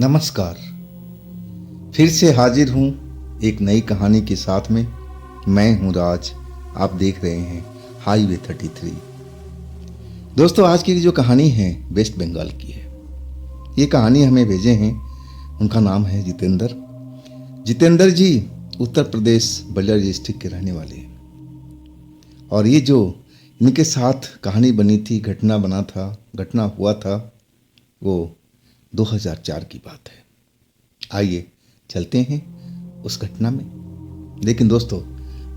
नमस्कार। फिर से हाजिर हूँ एक नई कहानी के साथ में। मैं हूँ राज। आप देख रहे हैं हाईवे 33। दोस्तों, आज की जो कहानी है वेस्ट बंगाल की है। ये कहानी हमें भेजे हैं, उनका नाम है जितेंद्र। जितेंद्र जी उत्तर प्रदेश बलिया डिस्ट्रिक्ट के रहने वाले हैं। और ये जो इनके साथ कहानी बनी थी, घटना हुआ था, वो 2004 की बात है। आइए चलते हैं उस घटना में। लेकिन दोस्तों,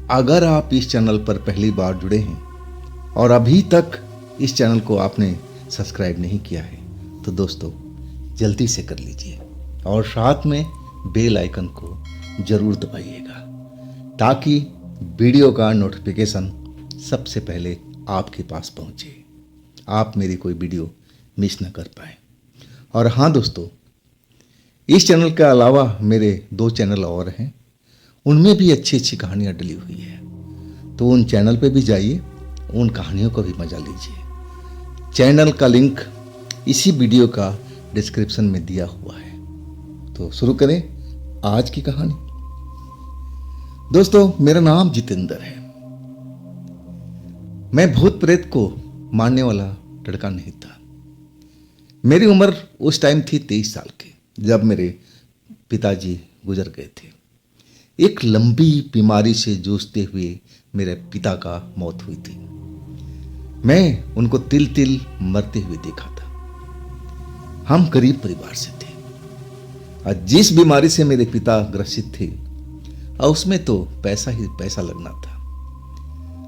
अगर आप इस चैनल पर पहली बार जुड़े हैं और अभी तक इस चैनल को आपने सब्सक्राइब नहीं किया है तो दोस्तों जल्दी से कर लीजिए और साथ में बेल आइकन को ज़रूर दबाइएगा ताकि वीडियो का नोटिफिकेशन सबसे पहले आपके पास पहुंचे, आप मेरी कोई वीडियो मिस न कर पाएँ। और हाँ दोस्तों, इस चैनल के अलावा मेरे 2 चैनल और हैं, उनमें भी अच्छी अच्छी कहानियाँ डली हुई है। तो उन चैनल पे भी जाइए, उन कहानियों का भी मज़ा लीजिए। चैनल का लिंक इसी वीडियो का डिस्क्रिप्शन में दिया हुआ है। तो शुरू करें आज की कहानी। दोस्तों, मेरा नाम जितेंद्र है। मैं भूत प्रेत को मानने वाला लड़का नहीं था। मेरी उम्र उस टाइम थी 23 साल की, जब मेरे पिताजी गुजर गए थे। एक लंबी बीमारी से जूझते हुए मेरे पिता का मौत हुई थी। मैं उनको तिल तिल मरते हुए देखा था। हम गरीब परिवार से थे और जिस बीमारी से मेरे पिता ग्रसित थे और उसमें तो पैसा ही पैसा लगना था।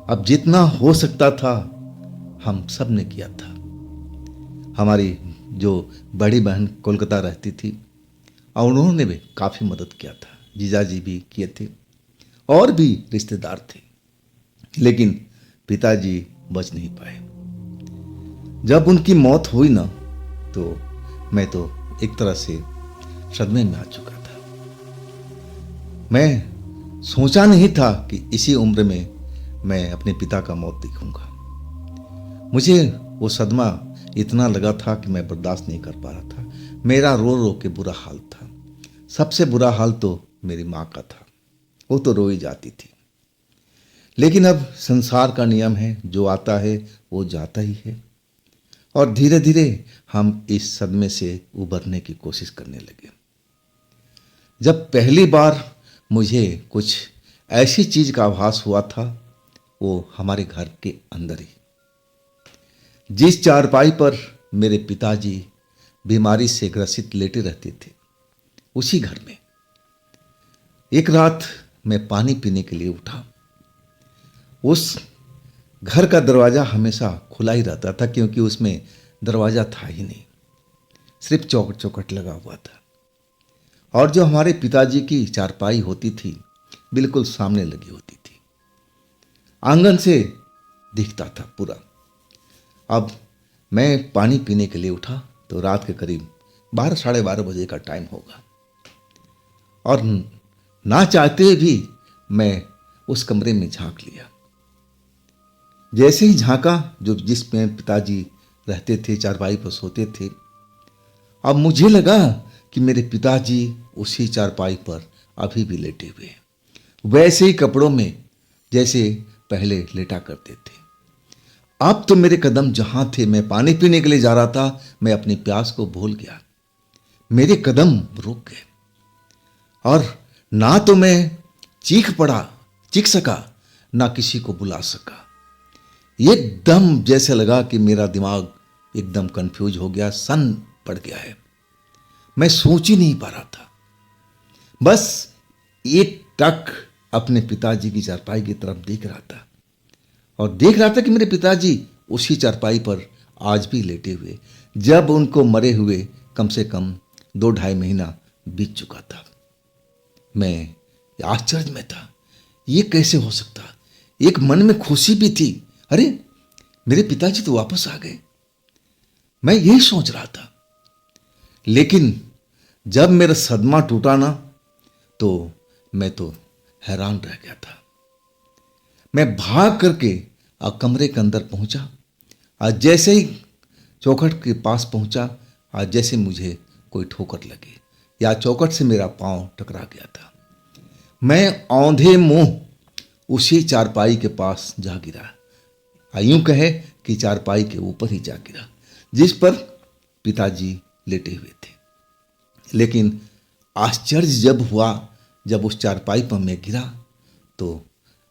अब जितना हो सकता था हम सब ने किया था। हमारी जो बड़ी बहन कोलकाता रहती थी और उन्होंने भी काफ़ी मदद किया था। जीजाजी भी किए थे और भी रिश्तेदार थे, लेकिन पिताजी बच नहीं पाए। जब उनकी मौत हुई ना, तो मैं तो एक तरह से सदमे में आ चुका था। मैं सोचा नहीं था कि इसी उम्र में मैं अपने पिता का मौत देखूंगा। मुझे वो सदमा इतना लगा था कि मैं बर्दाश्त नहीं कर पा रहा था। मेरा रो रो के बुरा हाल था। सबसे बुरा हाल तो मेरी माँ का था, वो तो रोई जाती थी। लेकिन अब संसार का नियम है, जो आता है वो जाता ही है। और धीरे धीरे हम इस सदमे से उबरने की कोशिश करने लगे। जब पहली बार मुझे कुछ ऐसी चीज का आभास हुआ था, वो हमारे घर के अंदर ही, जिस चारपाई पर मेरे पिताजी बीमारी से ग्रसित लेटे रहते थे, उसी घर में एक रात मैं पानी पीने के लिए उठा। उस घर का दरवाज़ा हमेशा खुला ही रहता था, क्योंकि उसमें दरवाज़ा था ही नहीं, सिर्फ चौखट लगा हुआ था। और जो हमारे पिताजी की चारपाई होती थी बिल्कुल सामने लगी होती थी, आंगन से दिखता था पूरा। अब मैं पानी पीने के लिए उठा तो रात के करीब 12 साढ़े 12 बजे का टाइम होगा। और ना चाहते भी मैं उस कमरे में झांक लिया। जैसे ही झांका, जो जिसमें पिताजी रहते थे, चारपाई पर सोते थे, अब मुझे लगा कि मेरे पिताजी उसी चारपाई पर अभी भी लेटे हुए हैं, वैसे ही कपड़ों में जैसे पहले लेटा करते थे। अब तो मेरे कदम जहां थे, मैं पानी पीने के लिए जा रहा था, मैं अपनी प्यास को भूल गया। मेरे कदम रुक गए और ना तो मैं चीख सका, ना किसी को बुला सका। एकदम जैसे लगा कि मेरा दिमाग एकदम कंफ्यूज हो गया, सन पड़ गया है। मैं सोच ही नहीं पा रहा था, बस एक टक अपने पिताजी की चारपाई की तरफ देख रहा था और देख रहा था कि मेरे पिताजी उसी चारपाई पर आज भी लेटे हुए, जब उनको मरे हुए कम से कम 2-2.5 महीना बीत चुका था। मैं आश्चर्य में था, ये कैसे हो सकता। एक मन में खुशी भी थी, अरे मेरे पिताजी तो वापस आ गए, मैं यही सोच रहा था। लेकिन जब मेरा सदमा टूटा ना, तो मैं तो हैरान रह गया था। मैं भाग करके कमरे के अंदर पहुंचा और जैसे ही चौखट के पास पहुंचा, जैसे मुझे कोई ठोकर लगी या चौखट से मेरा पांव टकरा गया था। मैं औंधे मुंह उसी चारपाई के पास जा गिरा, यूं कहे कि चारपाई के ऊपर ही जा गिरा जिस पर पिताजी लेटे हुए थे। लेकिन आश्चर्य जब हुआ, जब उस चारपाई पर मैं गिरा, तो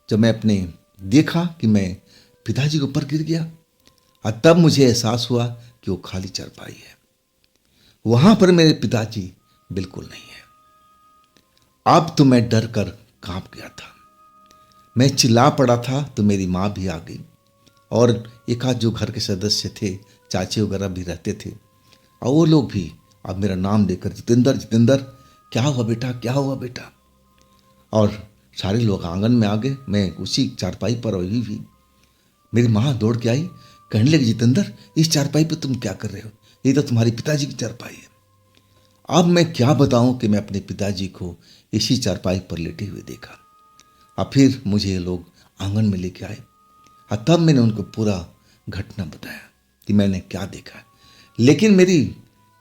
जब मैं अपने देखा कि मैं पिताजी के ऊपर गिर गया, और तब मुझे एहसास हुआ कि वो खाली चारपाई है, वहां पर मेरे पिताजी बिल्कुल नहीं है। अब तो मैं डर कर कांप गया था। मैं चिल्ला पड़ा था तो मेरी माँ भी आ गई, और एक आध जो घर के सदस्य थे, चाचे वगैरह भी रहते थे, और वो लोग भी अब मेरा नाम लेकर जितेंद्र जितेंद्र, क्या हुआ बेटा, क्या हुआ बेटा। और सारे लोग आंगन में आ गए। मैं उसी चारपाई पर अभी भी, मेरी माँ दौड़ के आई, कहने लगी, जितेंद्र इस चारपाई पर तुम क्या कर रहे हो, ये तो तुम्हारे पिताजी की चारपाई है। अब मैं क्या बताऊं कि मैं अपने पिताजी को इसी चारपाई पर लेटे हुए देखा, और फिर मुझे ये लोग आंगन में लेके आए, और तब मैंने उनको पूरा घटना बताया कि मैंने क्या देखा। लेकिन मेरी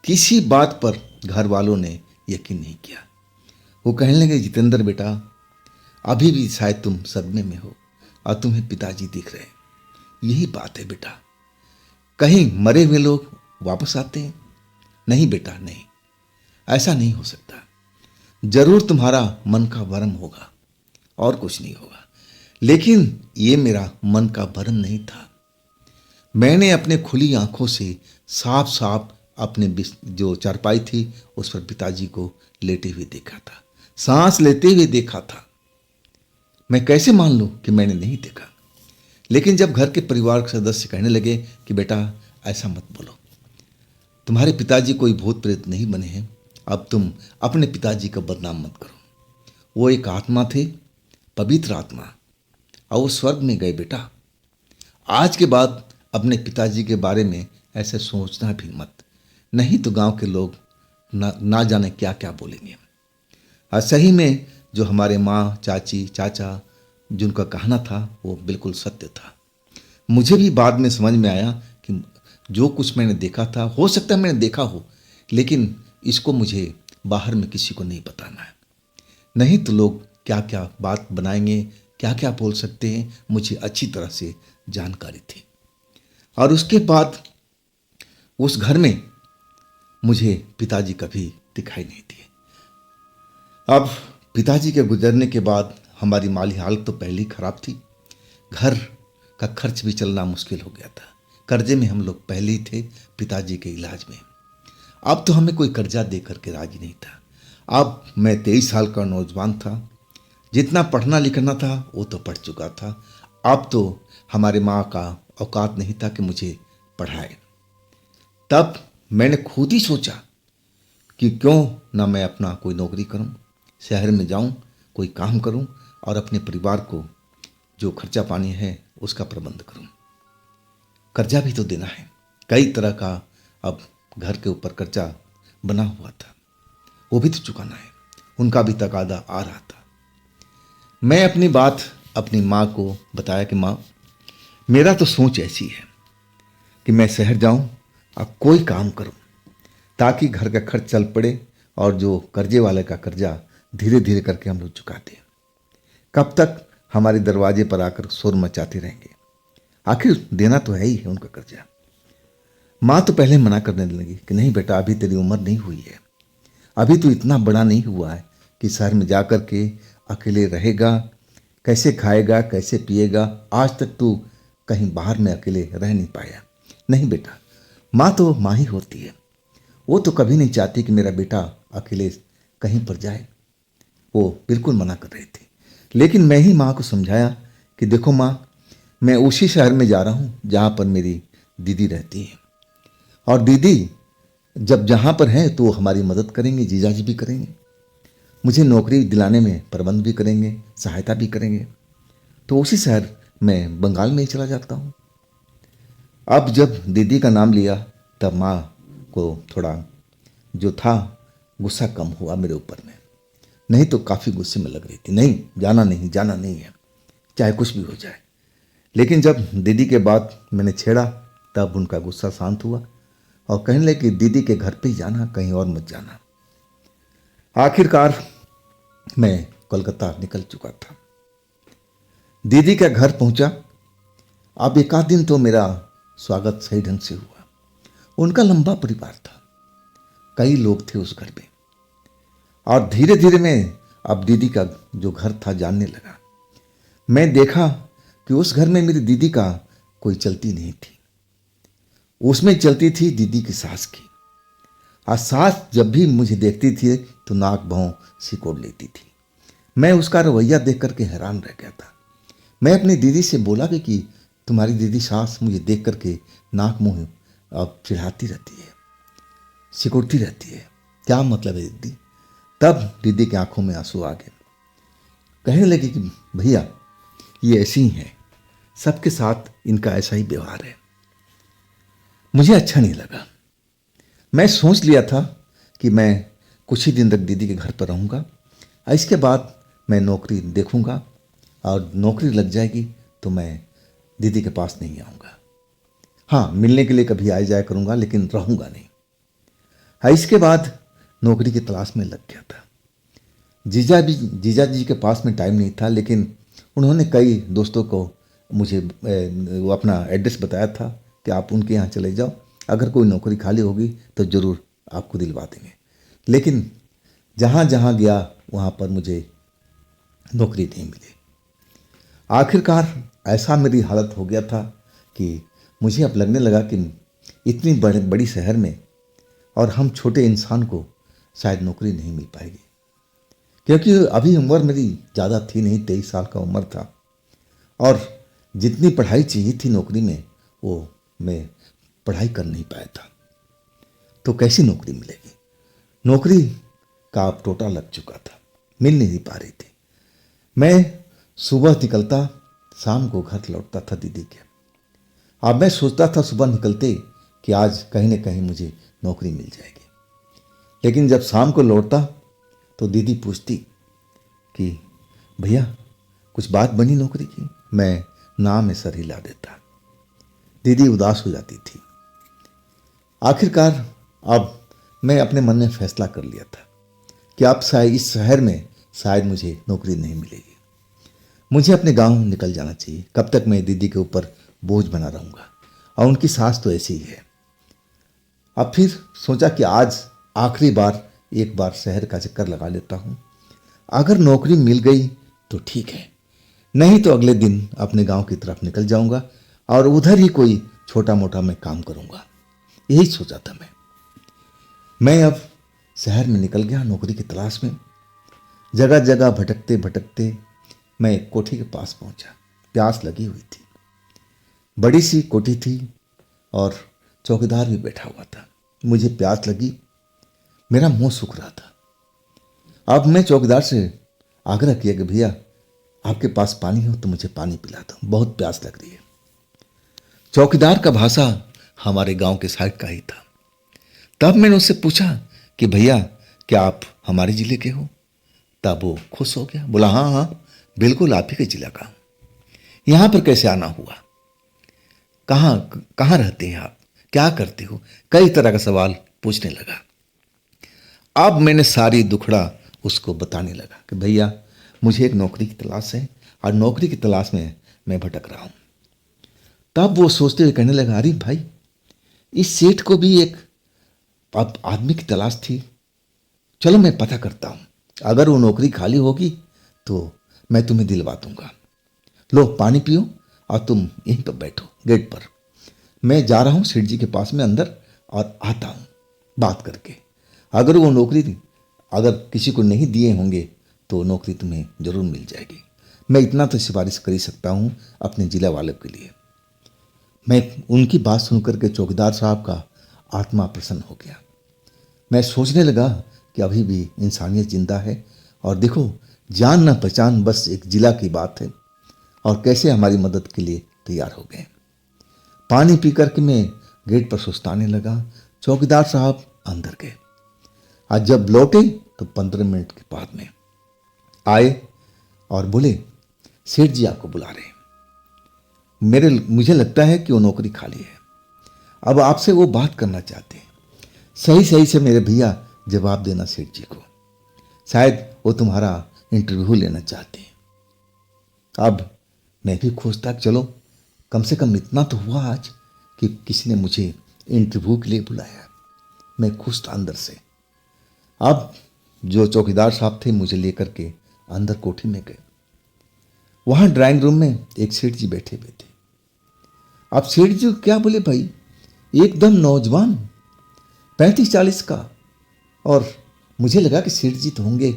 किसी बात पर घर वालों ने यकीन नहीं किया। वो कहने लगे, जितेंद्र बेटा, अभी भी शायद तुम सदमे में हो और तुम्हें पिताजी दिख रहे हैं। यही बात है बेटा, कहीं मरे हुए लोग वापस आते हैं? नहीं बेटा, नहीं, ऐसा नहीं हो सकता। जरूर तुम्हारा मन का भ्रम होगा और कुछ नहीं होगा। लेकिन ये मेरा मन का भ्रम नहीं था। मैंने अपने खुली आंखों से साफ साफ अपने जो चारपाई थी उस पर पिताजी को लेटे हुए देखा था, सांस लेते हुए देखा था। मैं कैसे मान लूं कि मैंने नहीं देखा। लेकिन जब घर के परिवार के सदस्य कहने लगे कि बेटा ऐसा मत बोलो, तुम्हारे पिताजी कोई भूत प्रेत नहीं बने हैं, अब तुम अपने पिताजी का बदनाम मत करो। वो एक आत्मा थे, पवित्र आत्मा, और वो स्वर्ग में गए बेटा। आज के बाद अपने पिताजी के बारे में ऐसे सोचना भी मत, नहीं तो गांव के लोग ना जाने क्या क्या बोलेंगे। और सही में जो हमारे माँ, चाची, चाचा जिनका कहना था वो बिल्कुल सत्य था। मुझे भी बाद में समझ में आया कि जो कुछ मैंने देखा था, हो सकता है मैंने देखा हो, लेकिन इसको मुझे बाहर में किसी को नहीं बताना है, नहीं तो लोग क्या क्या बात बनाएंगे, क्या क्या बोल सकते हैं, मुझे अच्छी तरह से जानकारी थी। और उसके बाद उस घर में मुझे पिताजी कभी दिखाई नहीं दिए। अब पिताजी के गुजरने के बाद हमारी माली हालत तो पहले ही खराब थी, घर का खर्च भी चलना मुश्किल हो गया था। कर्जे में हम लोग पहले ही थे पिताजी के इलाज में। अब तो हमें कोई कर्जा दे करके राजी नहीं था। अब मैं 23 साल का नौजवान था, जितना पढ़ना लिखना था वो तो पढ़ चुका था। अब तो हमारे माँ का औकात नहीं था कि मुझे पढ़ाए। तब मैंने खुद ही सोचा कि क्यों ना मैं अपना कोई नौकरी करूं, शहर में जाऊं, कोई काम करूं और अपने परिवार को जो खर्चा पानी है उसका प्रबंध करूं। कर्जा भी तो देना है, कई तरह का अब घर के ऊपर कर्जा बना हुआ था, वो भी तो चुकाना है, उनका भी तकादा आ रहा था। मैं अपनी बात अपनी माँ को बताया कि माँ, मेरा तो सोच ऐसी है कि मैं शहर जाऊं और कोई काम करूं ताकि घर का खर्च चल पड़े और जो कर्जे वाले का कर्जा धीरे धीरे करके हम लोग चुका दें। कब तक हमारे दरवाजे पर आकर शोर मचाते रहेंगे, आखिर देना तो है ही है उनका कर्जा। माँ तो पहले मना करने लगी कि नहीं बेटा, अभी तेरी उम्र नहीं हुई है, अभी तो इतना बड़ा नहीं हुआ है कि शहर में जा कर के अकेले रहेगा, कैसे खाएगा, कैसे पिएगा। आज तक तू कहीं बाहर में अकेले रह नहीं पाया। नहीं बेटा, माँ तो माँ ही होती है, वो तो कभी नहीं चाहती कि मेरा बेटा अकेले कहीं पर जाए। वो बिल्कुल मना कर रही थी। लेकिन मैं ही माँ को समझाया कि देखो माँ, मैं उसी शहर में जा रहा हूँ जहाँ पर मेरी दीदी रहती है, और दीदी जब जहाँ पर हैं तो वो हमारी मदद करेंगे, जीजाजी भी करेंगे, मुझे नौकरी दिलाने में प्रबंध भी करेंगे, सहायता भी करेंगे। तो उसी शहर मैं बंगाल में ही चला जाता हूँ। अब जब दीदी का नाम लिया तब माँ को थोड़ा जो था गुस्सा कम हुआ मेरे ऊपर में, नहीं तो काफ़ी गुस्से में लग रही थी। नहीं, जाना नहीं, जाना नहीं है, चाहे कुछ भी हो जाए। लेकिन जब दीदी के बात मैंने छेड़ा तब उनका गुस्सा शांत हुआ और कहने लगे कि दीदी के घर पे ही जाना, कहीं और मत जाना। आखिरकार मैं कोलकाता निकल चुका था। दीदी का घर पहुंचा। अब एक आध दिन तो मेरा स्वागत सही ढंग से हुआ। उनका लंबा परिवार था, कई लोग थे उस घर में। और धीरे धीरे मैं अब दीदी का जो घर था जानने लगा। मैं देखा कि उस घर में मेरी दीदी का कोई चलती नहीं थी, उसमें चलती थी दीदी की सास की। और सास जब भी मुझे देखती थी तो नाक भौं सिकोड़ लेती थी। मैं उसका रवैया देख करके हैरान रह गया था। मैं अपनी दीदी से बोला कि तुम्हारी दीदी सास मुझे देख करके नाक मुंह अब चिढ़ाती रहती है, सिकुड़ती रहती है, क्या मतलब है दीदी? तब दीदी की आंखों में आंसू आ गए। कहने लगी कि भैया ये ऐसी ही है, सबके साथ इनका ऐसा ही व्यवहार है। मुझे अच्छा नहीं लगा। मैं सोच लिया था कि मैं कुछ ही दिन तक दीदी के घर पर रहूँगा, इसके बाद मैं नौकरी देखूँगा और नौकरी लग जाएगी तो मैं दीदी के पास नहीं आऊँगा। हाँ, मिलने के लिए कभी आ जाया करूँगा, लेकिन रहूँगा नहीं। इसके बाद नौकरी की तलाश में लग गया था। जीजा जी के पास में टाइम नहीं था, लेकिन उन्होंने कई दोस्तों को मुझे वो अपना एड्रेस बताया था कि आप उनके यहाँ चले जाओ, अगर कोई नौकरी खाली होगी तो ज़रूर आपको दिलवा देंगे। लेकिन जहाँ जहाँ गया वहाँ पर मुझे नौकरी नहीं मिली। आखिरकार ऐसा मेरी हालत हो गया था कि मुझे अब लगने लगा कि इतनी बड़ी शहर में और हम छोटे इंसान को शायद नौकरी नहीं मिल पाएगी, क्योंकि अभी उम्र मेरी ज़्यादा थी नहीं, 23 साल का उम्र था। और जितनी पढ़ाई चाहिए थी नौकरी में वो मैं पढ़ाई कर नहीं पाया था। तो कैसी नौकरी मिलेगी? नौकरी का अब टोटा लग चुका था, मिल नहीं पा रही थी। मैं सुबह निकलता, शाम को घर लौटता था दीदी के। अब मैं सोचता था सुबह निकलते कि आज कहीं ना कहीं मुझे नौकरी मिल जाएगी, लेकिन जब शाम को लौटता तो दीदी पूछती कि भैया कुछ बात बनी नौकरी की? मैं नाम में सर हिला देता। दीदी उदास हो जाती थी। आखिरकार अब मैं अपने मन में फैसला कर लिया था कि अब शायद इस शहर में शायद मुझे नौकरी नहीं मिलेगी, मुझे अपने गांव निकल जाना चाहिए। कब तक मैं दीदी के ऊपर बोझ बना रहूँगा, और उनकी सास तो ऐसी ही है। अब फिर सोचा कि आज आखिरी बार एक बार शहर का चक्कर लगा लेता हूँ। अगर नौकरी मिल गई तो ठीक है, नहीं तो अगले दिन अपने गांव की तरफ निकल जाऊंगा और उधर ही कोई छोटा मोटा मैं काम करूंगा। यही सोचा था मैं अब शहर में निकल गया नौकरी की तलाश में। जगह जगह भटकते भटकते मैं एक कोठी के पास पहुंचा। प्यास लगी हुई थी, बड़ी सी कोठी थी और चौकीदार भी बैठा हुआ था। मुझे प्यास लगी, मेरा मुंह सूख रहा था। अब मैं चौकीदार से आग्रह किया कि भैया आपके पास पानी हो तो मुझे पानी पिला दो, बहुत प्यास लग रही है। चौकीदार का भाषा हमारे गांव के साइड का ही था। तब मैंने उससे पूछा कि भैया क्या आप हमारे ज़िले के हो? तब वो खुश हो गया, बोला हाँ हाँ बिल्कुल आप ही के ज़िला का। यहाँ पर कैसे आना हुआ? कहाँ कहाँ रहते हैं आप? क्या करते हो? कई तरह का सवाल पूछने लगा। अब मैंने सारी दुखड़ा उसको बताने लगा कि भैया मुझे एक नौकरी की तलाश है और नौकरी की तलाश में मैं भटक रहा हूँ। तब वो सोचते हुए कहने लगा, अरे भाई इस सेठ को भी एक अब आदमी की तलाश थी, चलो मैं पता करता हूँ, अगर वो नौकरी खाली होगी तो मैं तुम्हें दिलवा दूंगा। लो पानी पियो और तुम यहीं पर बैठो गेट पर, मैं जा रहा हूँ सेठ जी के पास में अंदर और आता हूँ बात करके। अगर वो नौकरी अगर किसी को नहीं दिए होंगे तो नौकरी तुम्हें जरूर मिल जाएगी। मैं इतना तो सिफारिश कर ही सकता हूँ अपने ज़िला वालों के लिए। मैं उनकी बात सुनकर के चौकीदार साहब का आत्मा प्रसन्न हो गया। मैं सोचने लगा कि अभी भी इंसानियत जिंदा है और देखो जान न पहचान बस एक जिला की बात है और कैसे हमारी मदद के लिए तैयार हो गए। पानी पी करके मैं गेट पर सुस्ताने लगा। चौकीदार साहब अंदर गए। आज जब लौटे तो 15 मिनट के बाद में आए और बोले सेठ जी आपको बुला रहे हैं। मुझे लगता है कि वो नौकरी खाली है, अब आपसे वो बात करना चाहते हैं। सही सही से मेरे भैया जवाब देना सेठ जी को। शायद वो तुम्हारा इंटरव्यू लेना चाहते हैं। अब मैं भी खुश था, चलो कम से कम इतना तो हुआ आज कि किसी ने मुझे इंटरव्यू के लिए बुलाया। मैं खुश था अंदर से। अब जो चौकीदार साहब थे मुझे लेकर के अंदर कोठी में गए। वहाँ ड्राइंग रूम में एक सेठ जी बैठे हुए थे। अब सेठ जी क्या बोले भाई, एकदम नौजवान 35-40 का। और मुझे लगा कि सेठ जी तो होंगे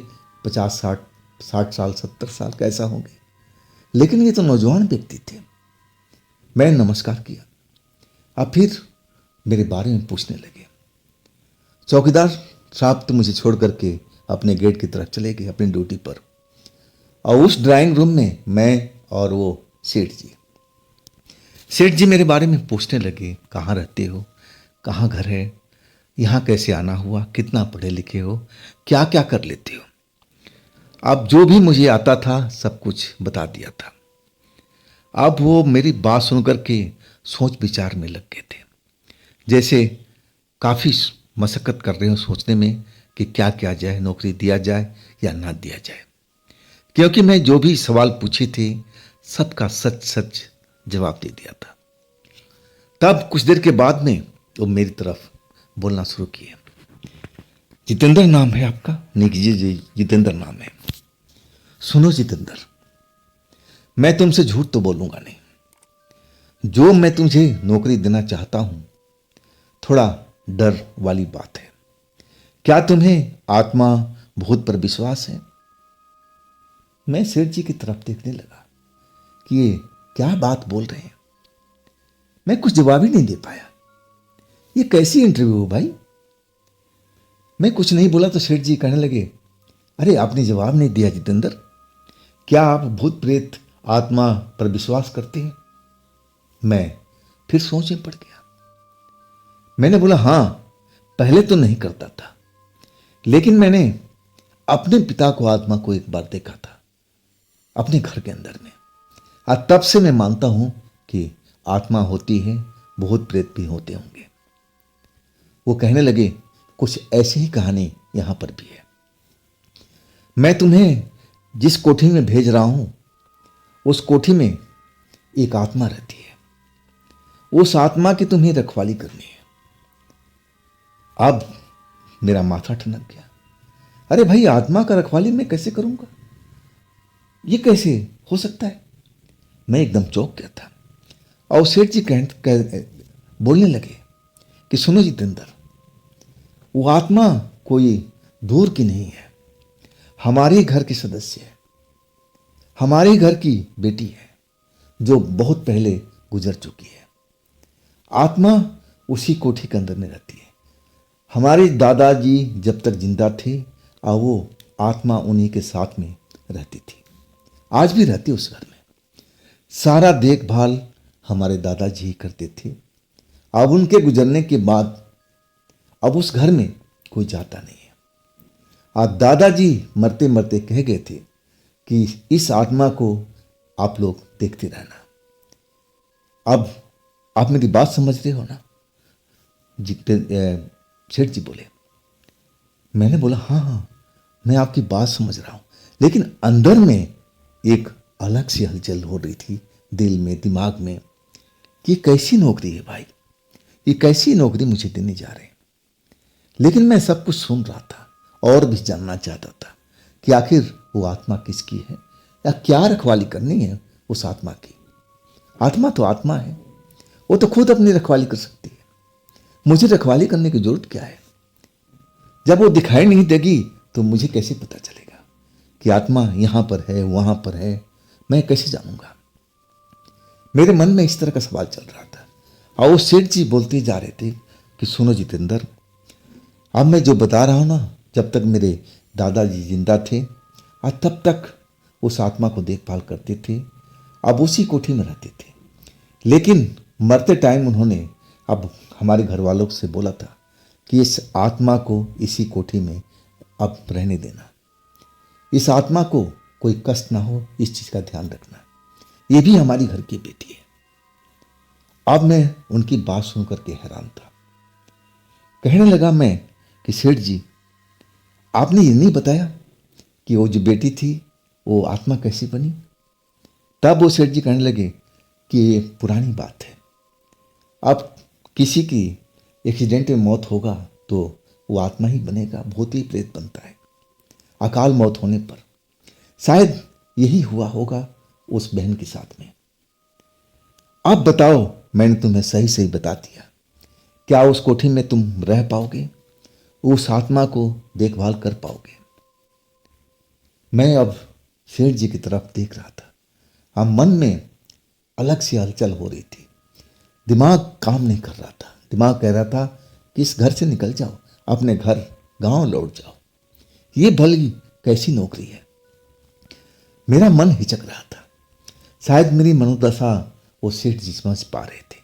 50-60 साल 70 साल का ऐसा होंगे, लेकिन ये तो नौजवान व्यक्ति थे। मैंने नमस्कार किया। अब फिर मेरे बारे में पूछने लगे। चौकीदार साहब तो मुझे छोड़ करके अपने गेट की तरफ चले गए अपनी ड्यूटी पर, और उस ड्राइंग रूम में मैं और वो सेठ जी मेरे बारे में पूछने लगे, कहाँ रहते हो, कहाँ घर है, यहाँ कैसे आना हुआ, कितना पढ़े लिखे हो, क्या क्या कर लेते हो। अब जो भी मुझे आता था सब कुछ बता दिया था। अब वो मेरी बात सुन करके सोच विचार में लग गए थे, जैसे काफ़ी मशक्क़त कर रहे हो सोचने में कि क्या किया जाए, नौकरी दिया जाए या ना दिया जाए। क्योंकि मैं जो भी सवाल पूछे थे सबका सच सच जवाब दे दिया था। तब कुछ देर के बाद में वो मेरी तरफ बोलना शुरू किए। जितेंद्र नाम है आपका? नहीं जी जितेंद्र नाम है। सुनो जितेंद्र, मैं तुमसे झूठ तो बोलूंगा नहीं। जो मैं तुझे नौकरी देना चाहता हूं, थोड़ा डर वाली बात है। क्या तुम्हें आत्मा भूत पर विश्वास है? मैं सेठ जी की तरफ देखने लगा कि ये क्या बात बोल रहे हैं। मैं कुछ जवाब ही नहीं दे पाया। ये कैसी इंटरव्यू हो भाई? मैं कुछ नहीं बोला तो सेठ जी कहने लगे, अरे आपने जवाब नहीं दिया जितेंद्र, क्या आप भूत प्रेत आत्मा पर विश्वास करते हैं? मैं फिर सोच में पड़ गया। मैंने बोला, हाँ पहले तो नहीं करता था, लेकिन मैंने अपने पिता को आत्मा को एक बार देखा था अपने घर के अंदर में, और तब से मैं मानता हूं कि आत्मा होती है, भूत प्रेत भी होते होंगे। वो कहने लगे, कुछ ऐसी ही कहानी यहां पर भी है। मैं तुम्हें जिस कोठी में भेज रहा हूं उस कोठी में एक आत्मा रहती है। उस आत्मा की तुम्हें रखवाली करनी है। अब मेरा माथा ठनक गया। अरे भाई, आत्मा का रखवाली मैं कैसे करूंगा? ये कैसे हो सकता है? मैं एकदम चौंक गया था। और सेठ जी बोलने लगे कि सुनो जितेंद्र, वो आत्मा कोई दूर की नहीं है, हमारे घर के सदस्य है, हमारे घर की बेटी है जो बहुत पहले गुजर चुकी है। आत्मा उसी कोठी के अंदर में रहती है। हमारे दादाजी जब तक जिंदा थे और वो आत्मा उन्हीं के साथ में रहती थी, आज भी रहती उस घर में। सारा देखभाल हमारे दादाजी ही करते थे। अब उनके गुजरने के बाद अब उस घर में कोई जाता नहीं है। आज दादाजी मरते मरते कह गए थे कि इस आत्मा को आप लोग देखते रहना। अब आप मेरी बात समझ रहे हो ना? सेठ जी बोले। मैंने बोला, हाँ हाँ मैं आपकी बात समझ रहा हूं, लेकिन अंदर में एक अलग सी हलचल हो रही थी दिल में, दिमाग में, कि कैसी नौकरी है भाई, ये कैसी नौकरी मुझे देने जा रहे हैं। लेकिन मैं सब कुछ सुन रहा था और भी जानना चाहता था कि आखिर वो आत्मा किसकी है या क्या रखवाली करनी है उस आत्मा की। आत्मा तो आत्मा है, वो तो खुद अपनी रखवाली कर सकती है। मुझे रखवाली करने की जरूरत क्या है? जब वो दिखाई नहीं देगी तो मुझे कैसे पता चलेगा कि आत्मा यहां पर है, वहां पर है? मैं कैसे जानूंगा? मेरे मन में इस तरह का सवाल चल रहा था। और वो सेठ जी बोलते जा रहे थे कि सुनो जितेंद्र, अब मैं जो बता रहा हूं ना, जब तक मेरे दादाजी जिंदा थे और तब तक उस आत्मा को देखभाल करते थे, अब उसी कोठी में रहते थे। लेकिन मरते टाइम उन्होंने अब हमारे घर वालों से बोला था कि इस आत्मा को इसी कोठी में अब रहने देना, इस आत्मा को कोई कष्ट ना हो, इस चीज का ध्यान रखना, ये भी हमारी घर की बेटी है। अब मैं उनकी बात सुन करके हैरान था। कहने लगा मैं कि सेठ जी, आपने ये नहीं बताया कि वो जो बेटी थी वो आत्मा कैसी बनी। तब वो सेठ जी कहने लगे कि ये पुरानी बात है, अब किसी की एक्सीडेंट में मौत होगा तो वो आत्मा ही बनेगा, भूत ही प्रेत बनता है अकाल मौत होने पर। शायद यही हुआ होगा उस बहन के साथ में। अब बताओ, मैंने तुम्हें सही सही बता दिया, क्या उस कोठी में तुम रह पाओगे, उस आत्मा को देखभाल कर पाओगे? मैं अब सेठ जी की तरफ देख रहा था। अब मन में अलग सी हलचल हो रही थी, दिमाग काम नहीं कर रहा था। दिमाग कह रहा था कि इस घर से निकल जाओ, अपने घर गांव लौट जाओ, ये भली कैसी नौकरी है। मेरा मन हिचक रहा था। शायद मेरी मनोदशा वो सेठ जी समझ पा रहे थे।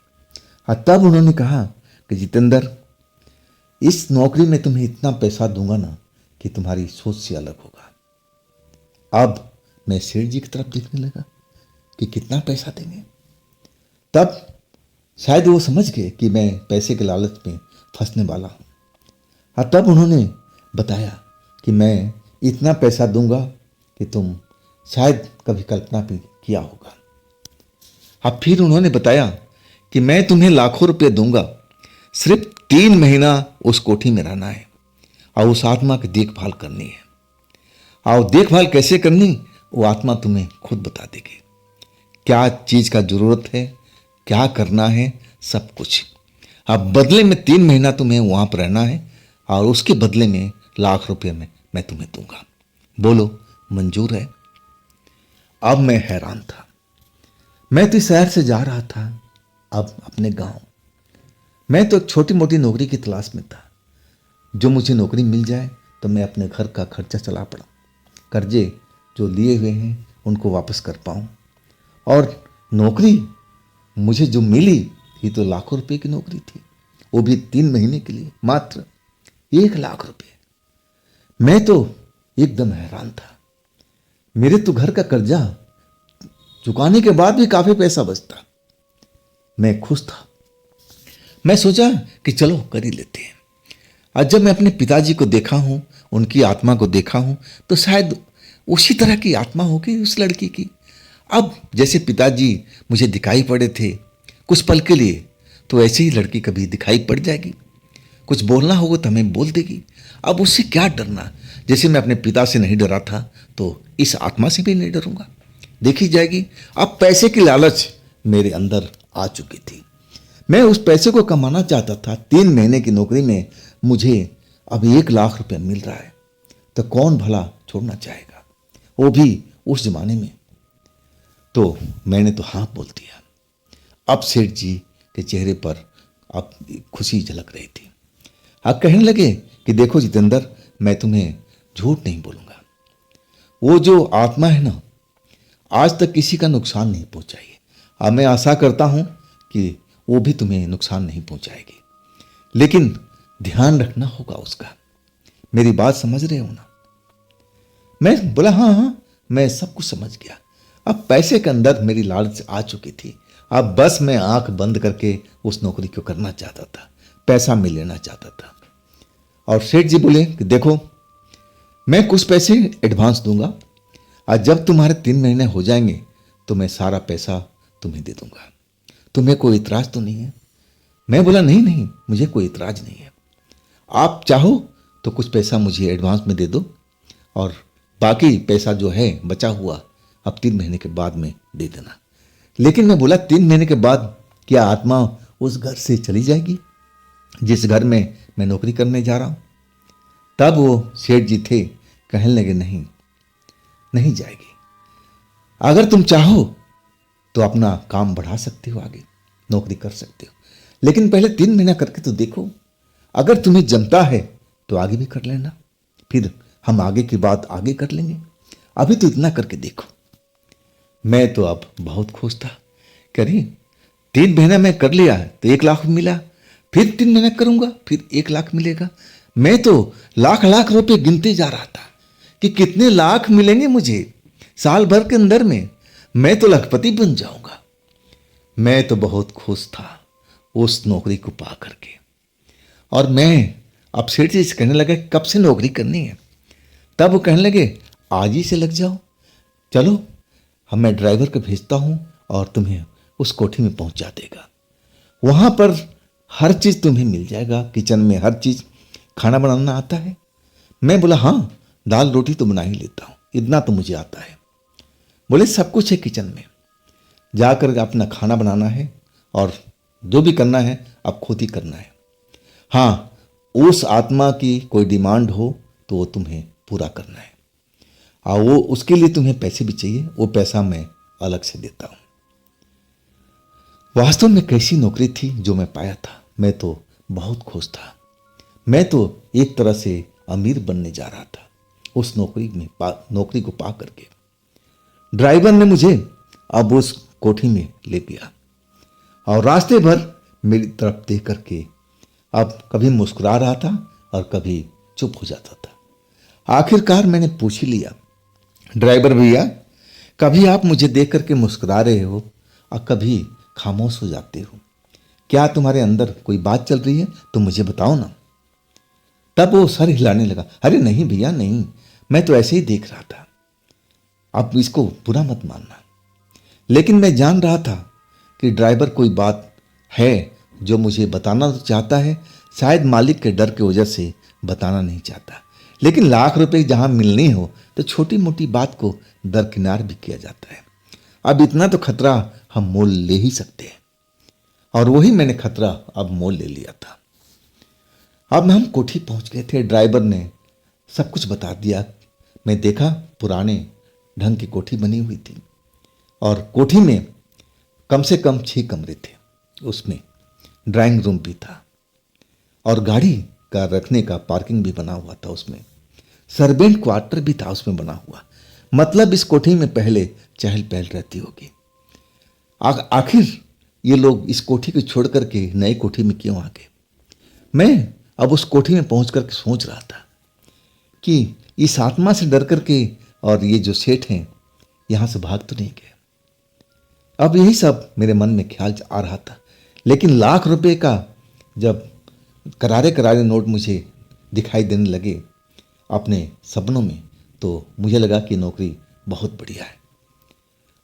और तब उन्होंने कहा कि जितेंद्र, इस नौकरी में तुम्हें इतना पैसा दूंगा ना कि तुम्हारी सोच से अलग होगा। अब मैं सेठ जी की तरफ देखने लगा कि कितना पैसा देंगे। तब शायद वो समझ गए कि मैं पैसे के लालच में फंसने वाला हूँ। और तब उन्होंने बताया कि मैं इतना पैसा दूंगा कि तुम शायद कभी कल्पना भी किया होगा। अब फिर उन्होंने बताया कि मैं तुम्हें लाखों रुपए दूंगा, सिर्फ 3 महीना उस कोठी में रहना है और उस आत्मा की देखभाल करनी है। और देखभाल कैसे करनी वो आत्मा तुम्हें खुद बता देगी, क्या चीज का जरूरत है, क्या करना है, सब कुछ। अब बदले में 3 महीना तुम्हें वहां पर रहना है और उसके बदले में लाख रुपए में मैं तुम्हें दूंगा। बोलो मंजूर है? अब मैं हैरान था। मैं तो इस शहर से जा रहा था अब अपने गांव। मैं तो एक छोटी मोटी नौकरी की तलाश में था, जो मुझे नौकरी मिल जाए तो मैं अपने घर का खर्चा चला पड़ा, कर्जे जो लिए हुए हैं उनको वापस कर पाऊँ। और नौकरी मुझे जो मिली ये तो लाखों रुपए की नौकरी थी, वो भी 3 महीने के लिए, मात्र 1 लाख रुपए। मैं तो एकदम हैरान था। मेरे तो घर का कर्जा चुकाने के बाद भी काफी पैसा बचता। मैं खुश था। मैं सोचा कि चलो कर ही लेते हैं। आज जब मैं अपने पिताजी को देखा हूं, उनकी आत्मा को देखा हूं, तो शायद उसी तरह की आत्मा होगी उस लड़की की। अब जैसे पिताजी मुझे दिखाई पड़े थे कुछ पल के लिए, तो ऐसे ही लड़की कभी दिखाई पड़ जाएगी। कुछ बोलना होगा तो हमें बोल देगी। अब उससे क्या डरना, जैसे मैं अपने पिता से नहीं डरा था तो इस आत्मा से भी नहीं डरूंगा, देखी जाएगी। अब पैसे की लालच मेरे अंदर आ चुकी थी। मैं उस पैसे को कमाना चाहता था। 3 महीने की नौकरी में मुझे अब 1 लाख रुपए मिल रहा है, तो कौन भला छोड़ना चाहेगा, वो भी उस जमाने में। तो मैंने तो हाँ बोल दिया। अब सेठ जी के चेहरे पर अब खुशी झलक रही थी। अब कहने लगे कि देखो जितेंद्र, मैं तुम्हें झूठ नहीं बोलूंगा। वो जो आत्मा है ना, आज तक किसी का नुकसान नहीं पहुंचाई है। अब मैं आशा करता हूं कि वो भी तुम्हें नुकसान नहीं पहुंचाएगी, लेकिन ध्यान रखना होगा उसका। मेरी बात समझ रहे हो ना? मैं बोला हाँ हाँ, मैं सब कुछ समझ गया। अब पैसे के अंदर मेरी लालच आ चुकी थी। अब बस मैं आंख बंद करके उस नौकरी को करना चाहता था, पैसा मैं लेना चाहता था। और सेठ जी बोले कि देखो, मैं कुछ पैसे एडवांस दूंगा और जब तुम्हारे 3 महीने हो जाएंगे तो मैं सारा पैसा तुम्हें दे दूंगा। तुम्हें कोई इतराज तो नहीं है? मैं बोला नहीं नहीं, मुझे कोई इतराज नहीं है। आप चाहो तो कुछ पैसा मुझे एडवांस में दे दो और बाकी पैसा जो है बचा हुआ अब 3 महीने के बाद में दे देना। लेकिन मैं बोला 3 महीने के बाद क्या आत्मा उस घर से चली जाएगी जिस घर में मैं नौकरी करने जा रहा हूं? तब वो सेठ जी थे, कहने लगे नहीं, नहीं जाएगी। अगर तुम चाहो तो अपना काम बढ़ा सकते हो, आगे नौकरी कर सकते हो, लेकिन पहले 3 महीना करके तो देखो। अगर तुम्हें जमता है तो आगे भी कर लेना, फिर हम आगे की बात आगे कर लेंगे। अभी तो इतना करके देखो। मैं तो अब बहुत खुश था। करी 3 महीना मैं कर लिया तो 1 लाख मिला, फिर 3 महीना करूंगा फिर 1 लाख मिलेगा। मैं तो लाख लाख रुपए गिनते जा रहा था कि कितने लाख मिलेंगे मुझे साल भर के अंदर में, मैं तो लखपति बन जाऊंगा। मैं तो बहुत खुश था उस नौकरी को पा करके। और मैं अब सेठ जी से कहने लगा कब से नौकरी करनी है? तब वो कहने लगे आज ही से लग जाओ। चलो, मैं ड्राइवर को भेजता हूँ और तुम्हें उस कोठी में पहुँचा देगा। वहाँ पर हर चीज़ तुम्हें मिल जाएगा, किचन में हर चीज़। खाना बनाना आता है? मैं बोला हाँ, दाल रोटी तो बना ही लेता हूँ, इतना तो मुझे आता है। बोले सब कुछ है किचन में, जाकर अपना खाना बनाना है और जो भी करना है अब खुद ही करना है। हाँ, उस आत्मा की कोई डिमांड हो तो वो तुम्हें पूरा करना है, और वो उसके लिए तुम्हें पैसे भी चाहिए, वो पैसा मैं अलग से देता हूँ। वास्तव में कैसी नौकरी थी जो मैं पाया था। मैं तो बहुत खुश था। मैं तो एक तरह से अमीर बनने जा रहा था उस नौकरी को पा करके। ड्राइवर ने मुझे अब उस कोठी में ले गया और रास्ते भर मेरी तरफ देख करके अब कभी मुस्कुरा रहा था और कभी चुप हो जाता था। आखिरकार मैंने पूछ ही लिया, ड्राइवर भैया, कभी आप मुझे देख करके मुस्कुरा रहे हो और कभी खामोश हो जाते हो, क्या तुम्हारे अंदर कोई बात चल रही है तो मुझे बताओ ना। तब वो सर हिलाने लगा, अरे नहीं भैया नहीं, मैं तो ऐसे ही देख रहा था, आप इसको बुरा मत मानना। लेकिन मैं जान रहा था कि ड्राइवर कोई बात है जो मुझे बताना तो चाहता है, शायद मालिक के डर की वजह से बताना नहीं चाहता। लेकिन लाख रुपए जहां मिलनी हो तो छोटी मोटी बात को दरकिनार भी किया जाता है। अब इतना तो खतरा हम मोल ले ही सकते हैं, और वही मैंने खतरा अब मोल ले लिया था। अब हम कोठी पहुंच गए थे। ड्राइवर ने सब कुछ बता दिया। मैं देखा पुराने ढंग की कोठी बनी हुई थी और कोठी में कम से कम 6 कमरे थे। उसमें ड्राइंग रूम भी था और गाड़ी का रखने का पार्किंग भी बना हुआ था। उसमें सर्वेंट क्वार्टर भी था उसमें बना हुआ। मतलब इस कोठी में पहले चहल पहल रहती होगी। आखिर ये लोग इस कोठी को छोड़ करके नई कोठी में क्यों आ गए? मैं अब उस कोठी में पहुंच करके सोच रहा था कि इस आत्मा से डर करके और ये जो सेठ हैं यहां से भाग तो नहीं गए। अब यही सब मेरे मन में ख्याल आ रहा था। लेकिन लाख रुपए का जब करारे करारे नोट मुझे दिखाई देने लगे अपने सपनों में, तो मुझे लगा कि नौकरी बहुत बढ़िया है।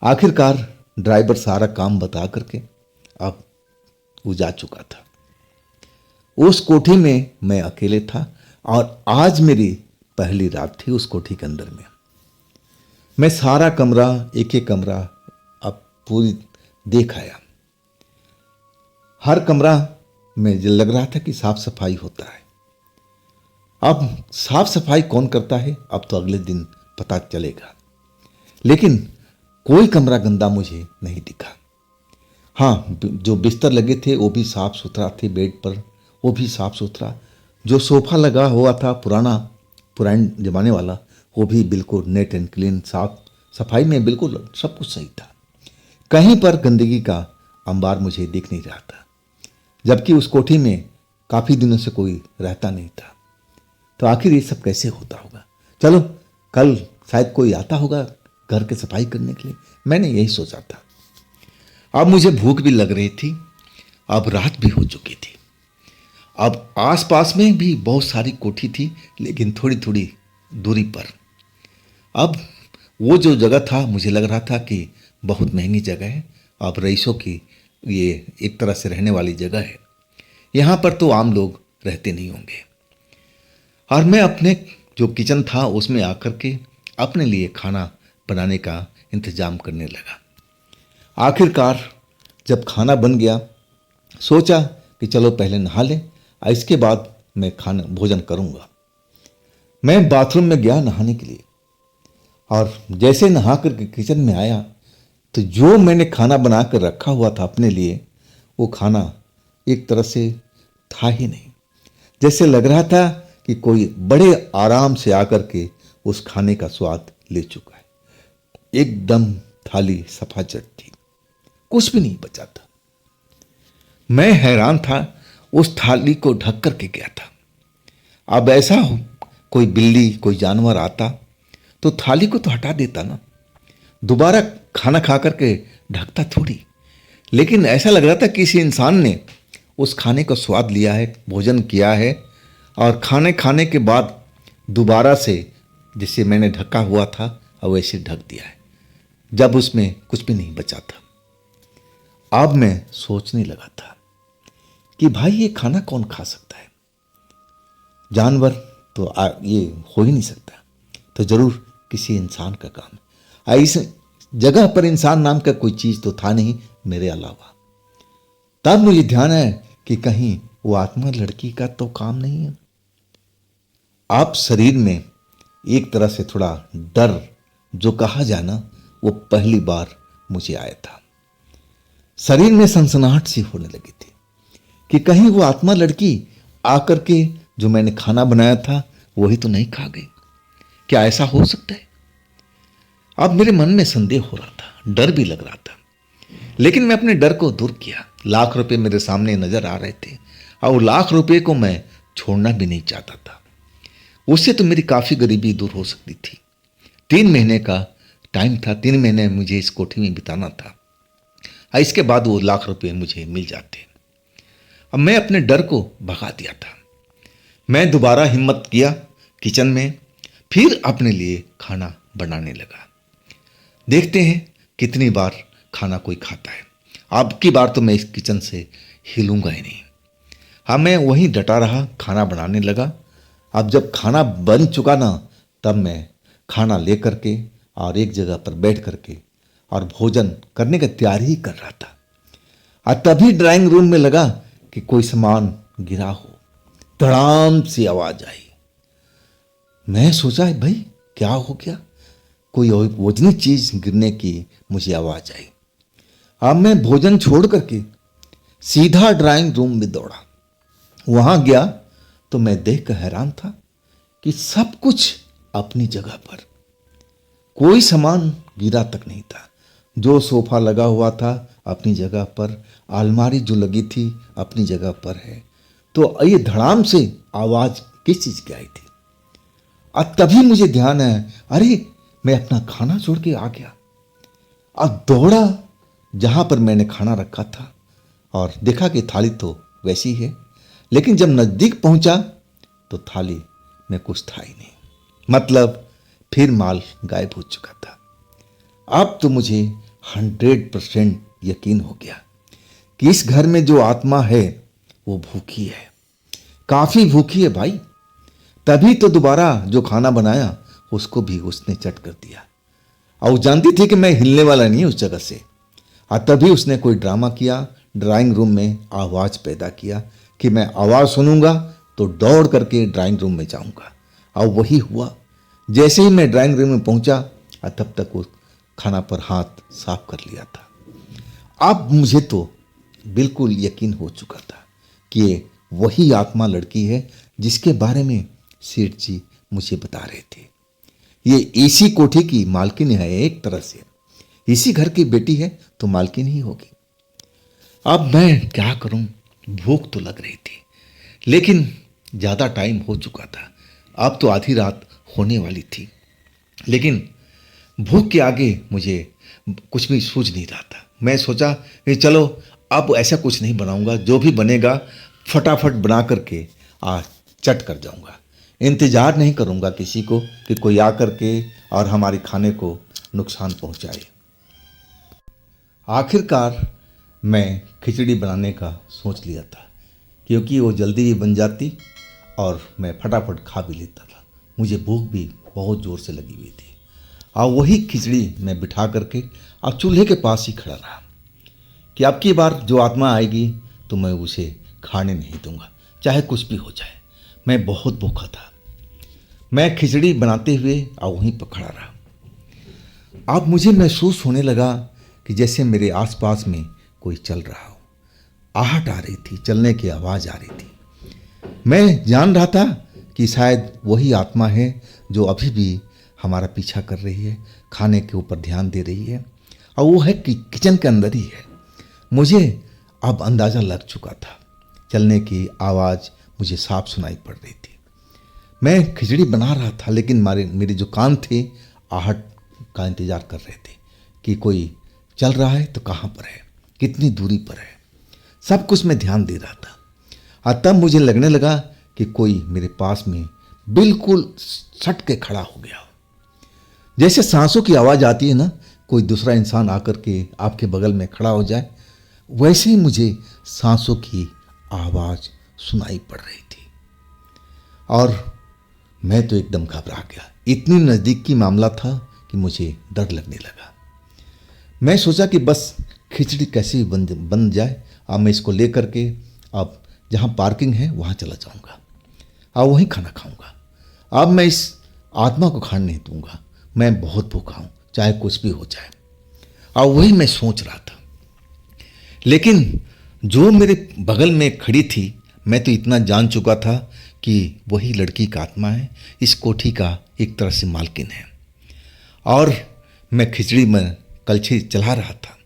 आखिरकार ड्राइवर सारा काम बता करके अब वो जा चुका था। उस कोठी में मैं अकेले था और आज मेरी पहली रात थी उस कोठी के अंदर में। मैं सारा कमरा, एक एक कमरा अब पूरी देख आया। हर कमरा में लग रहा था कि साफ सफाई होता है। अब साफ सफाई कौन करता है अब तो अगले दिन पता चलेगा। लेकिन कोई कमरा गंदा मुझे नहीं दिखा। हाँ, जो बिस्तर लगे थे वो भी साफ सुथरा थे, बेड पर वो भी साफ सुथरा। जो सोफा लगा हुआ था पुराने जमाने वाला, वो भी बिल्कुल नेट एंड क्लीन, साफ सफाई में बिल्कुल सब कुछ सही था। कहीं पर गंदगी का अंबार मुझे दिख नहीं रहा था, जबकि उस कोठी में काफ़ी दिनों से कोई रहता नहीं था। तो आखिर ये सब कैसे होता होगा? चलो, कल शायद कोई आता होगा घर के सफाई करने के लिए, मैंने यही सोचा था। अब मुझे भूख भी लग रही थी। अब रात भी हो चुकी थी। अब आसपास में भी बहुत सारी कोठी थी, लेकिन थोड़ी थोड़ी दूरी पर। अब वो जो जगह था मुझे लग रहा था कि बहुत महंगी जगह है। अब रईसों की ये एक तरह से रहने वाली जगह है। यहाँ पर तो आम लोग रहते नहीं होंगे। और मैं अपने जो किचन था उसमें आकर के अपने लिए खाना बनाने का इंतजाम करने लगा। आखिरकार जब खाना बन गया, सोचा कि चलो पहले नहा लें, इसके बाद मैं भोजन करूंगा। मैं बाथरूम में गया नहाने के लिए, और जैसे नहा कर किचन में आया तो जो मैंने खाना बना कर रखा हुआ था अपने लिए, वो खाना एक तरह से था ही नहीं। जैसे लग रहा था कि कोई बड़े आराम से आकर के उस खाने का स्वाद ले चुका है। एकदम थाली सफाचट थी, कुछ भी नहीं बचा था। मैं हैरान था, उस थाली को ढक करके गया था। अब ऐसा हो कोई बिल्ली कोई जानवर आता तो थाली को तो हटा देता ना, दोबारा खाना खा करके ढकता थोड़ी। लेकिन ऐसा लग रहा था किसी इंसान ने उस खाने का स्वाद लिया है, भोजन किया है, और खाने के बाद दोबारा से जिसे मैंने ढका हुआ था और वैसे ढक दिया है, जब उसमें कुछ भी नहीं बचा था। अब मैं सोचने लगा था कि भाई ये खाना कौन खा सकता है, जानवर तो ये हो ही नहीं सकता, तो जरूर किसी इंसान का काम है। इस जगह पर इंसान नाम का कोई चीज तो था नहीं मेरे अलावा। तब मुझे ध्यान है कि कहीं वो आत्मा लड़की का तो काम नहीं है। आप शरीर में एक तरह से थोड़ा डर जो कहा जाए ना, वो पहली बार मुझे आया था। शरीर में सनसनाहट सी होने लगी थी कि कहीं वो आत्मा लड़की आकर के जो मैंने खाना बनाया था वही तो नहीं खा गई। क्या ऐसा हो सकता है? अब मेरे मन में संदेह हो रहा था, डर भी लग रहा था, लेकिन मैं अपने डर को दूर किया। लाख रुपए मेरे सामने नजर आ रहे थे और लाख रुपए को मैं छोड़ना भी नहीं चाहता था। उससे तो मेरी काफी गरीबी दूर हो सकती थी। 3 महीने का टाइम था, 3 महीने मुझे इस कोठी में बिताना था, इसके बाद वो लाख रुपए मुझे मिल जाते। अब मैं अपने डर को भगा दिया था। मैं दोबारा हिम्मत किया किचन में, फिर अपने लिए खाना बनाने लगा। देखते हैं कितनी बार खाना कोई खाता है। अब की बार तो मैं इस किचन से हिलूंगा ही नहीं। हाँ, मैं वहीं डटा रहा, खाना बनाने लगा। अब जब खाना बन चुका ना, तब मैं खाना लेकर के और एक जगह पर बैठ करके और भोजन करने का तैयारी ही कर रहा था। और तभी ड्राइंग रूम में लगा कि कोई सामान गिरा हो, धड़ाम सी आवाज आई। मैं सोचा भाई क्या हो गया, कोई वजनी चीज गिरने की मुझे आवाज आई। अब मैं भोजन छोड़ करके सीधा ड्राइंग रूम में दौड़ा। वहां गया तो मैं देख कर हैरान था कि सब कुछ अपनी जगह पर, कोई सामान गिरा तक नहीं था। जो सोफा लगा हुआ था अपनी जगह पर, अलमारी जो लगी थी अपनी जगह पर है। तो ये धड़ाम से आवाज किस चीज की आई थी? अब तभी मुझे ध्यान है, अरे मैं अपना खाना छोड़ के आ गया। अब दौड़ा जहां पर मैंने खाना रखा था और देखा कि थाली तो वैसी है, लेकिन जब नजदीक पहुंचा तो थाली में कुछ था ही नहीं। मतलब फिर माल गायब हो चुका था। अब तो मुझे 100% यकीन हो गया कि इस घर में जो आत्मा है वो भूखी है, काफी भूखी है भाई। तभी तो दोबारा जो खाना बनाया उसको भी उसने चट कर दिया, और वो जानती थी कि मैं हिलने वाला नहीं उस जगह से। और तभी उसने कोई ड्रामा किया, ड्राइंग रूम में आवाज पैदा किया कि मैं आवाज सुनूंगा तो दौड़ करके ड्राइंग रूम में जाऊंगा। और वही हुआ। जैसे ही मैं ड्राइंग रूम में पहुंचा, तब तक वो खाना पर हाथ साफ कर लिया था। अब मुझे तो बिल्कुल यकीन हो चुका था कि ये वही आत्मा लड़की है जिसके बारे में सेठ जी मुझे बता रहे थे। ये इसी कोठी की मालकिन है, एक तरह से इसी घर की बेटी है तो मालकिन ही होगी। अब मैं क्या करूं, भूख तो लग रही थी, लेकिन ज़्यादा टाइम हो चुका था। अब तो आधी रात होने वाली थी, लेकिन भूख के आगे मुझे कुछ भी सूझ नहीं रहा था। मैं सोचा कि चलो अब ऐसा कुछ नहीं बनाऊंगा, जो भी बनेगा फटाफट बना करके आज चट कर जाऊंगा। इंतजार नहीं करूंगा किसी को कि कोई आकर के और हमारे खाने को नुकसान पहुंचाए। आखिरकार मैं खिचड़ी बनाने का सोच लिया था, क्योंकि वो जल्दी ही बन जाती और मैं फटाफट खा भी लेता था। मुझे भूख भी बहुत ज़ोर से लगी हुई थी। और वही खिचड़ी मैं बिठा करके और चूल्हे के पास ही खड़ा रहा कि अब की बार जो आत्मा आएगी तो मैं उसे खाने नहीं दूंगा, चाहे कुछ भी हो जाए। मैं बहुत भूखा था। मैं खिचड़ी बनाते हुए और वहीं पर खड़ा रहा। अब मुझे महसूस होने लगा कि जैसे मेरे आसपास में कोई चल रहा हो। आहट आ रही थी, चलने की आवाज़ आ रही थी। मैं जान रहा था कि शायद वही आत्मा है जो अभी भी हमारा पीछा कर रही है, खाने के ऊपर ध्यान दे रही है, और वो है कि किचन के अंदर ही है। मुझे अब अंदाज़ा लग चुका था। चलने की आवाज़ मुझे साफ सुनाई पड़ रही थी। मैं खिचड़ी बना रहा था, लेकिन मेरे जो कान थे आहट का इंतज़ार कर रहे थे कि कोई चल रहा है तो कहाँ पर है, कितनी दूरी पर है। सब कुछ मैं ध्यान दे रहा था। और तब मुझे लगने लगा कि कोई मेरे पास में बिल्कुल सट के खड़ा हो गया। जैसे सांसों की आवाज़ आती है ना, कोई दूसरा इंसान आकर के आपके बगल में खड़ा हो जाए, वैसे ही मुझे सांसों की आवाज़ सुनाई पड़ रही थी। और मैं तो एकदम घबरा गया। इतनी नज़दीक की मामला था कि मुझे डर लगने लगा। मैं सोचा कि बस खिचड़ी कैसे बन जाए, अब मैं इसको ले करके अब जहाँ पार्किंग है वहाँ चला जाऊँगा और वहीं खाना खाऊँगा। अब मैं इस आत्मा को खाने नहीं दूँगा, मैं बहुत भूखा हूँ, चाहे कुछ भी हो जाए। और वही मैं सोच रहा था, लेकिन जो मेरे बगल में खड़ी थी, मैं तो इतना जान चुका था कि वही लड़की का आत्मा है, इस कोठी का एक तरह से मालकिन है। और मैं खिचड़ी में कलछी चला रहा था,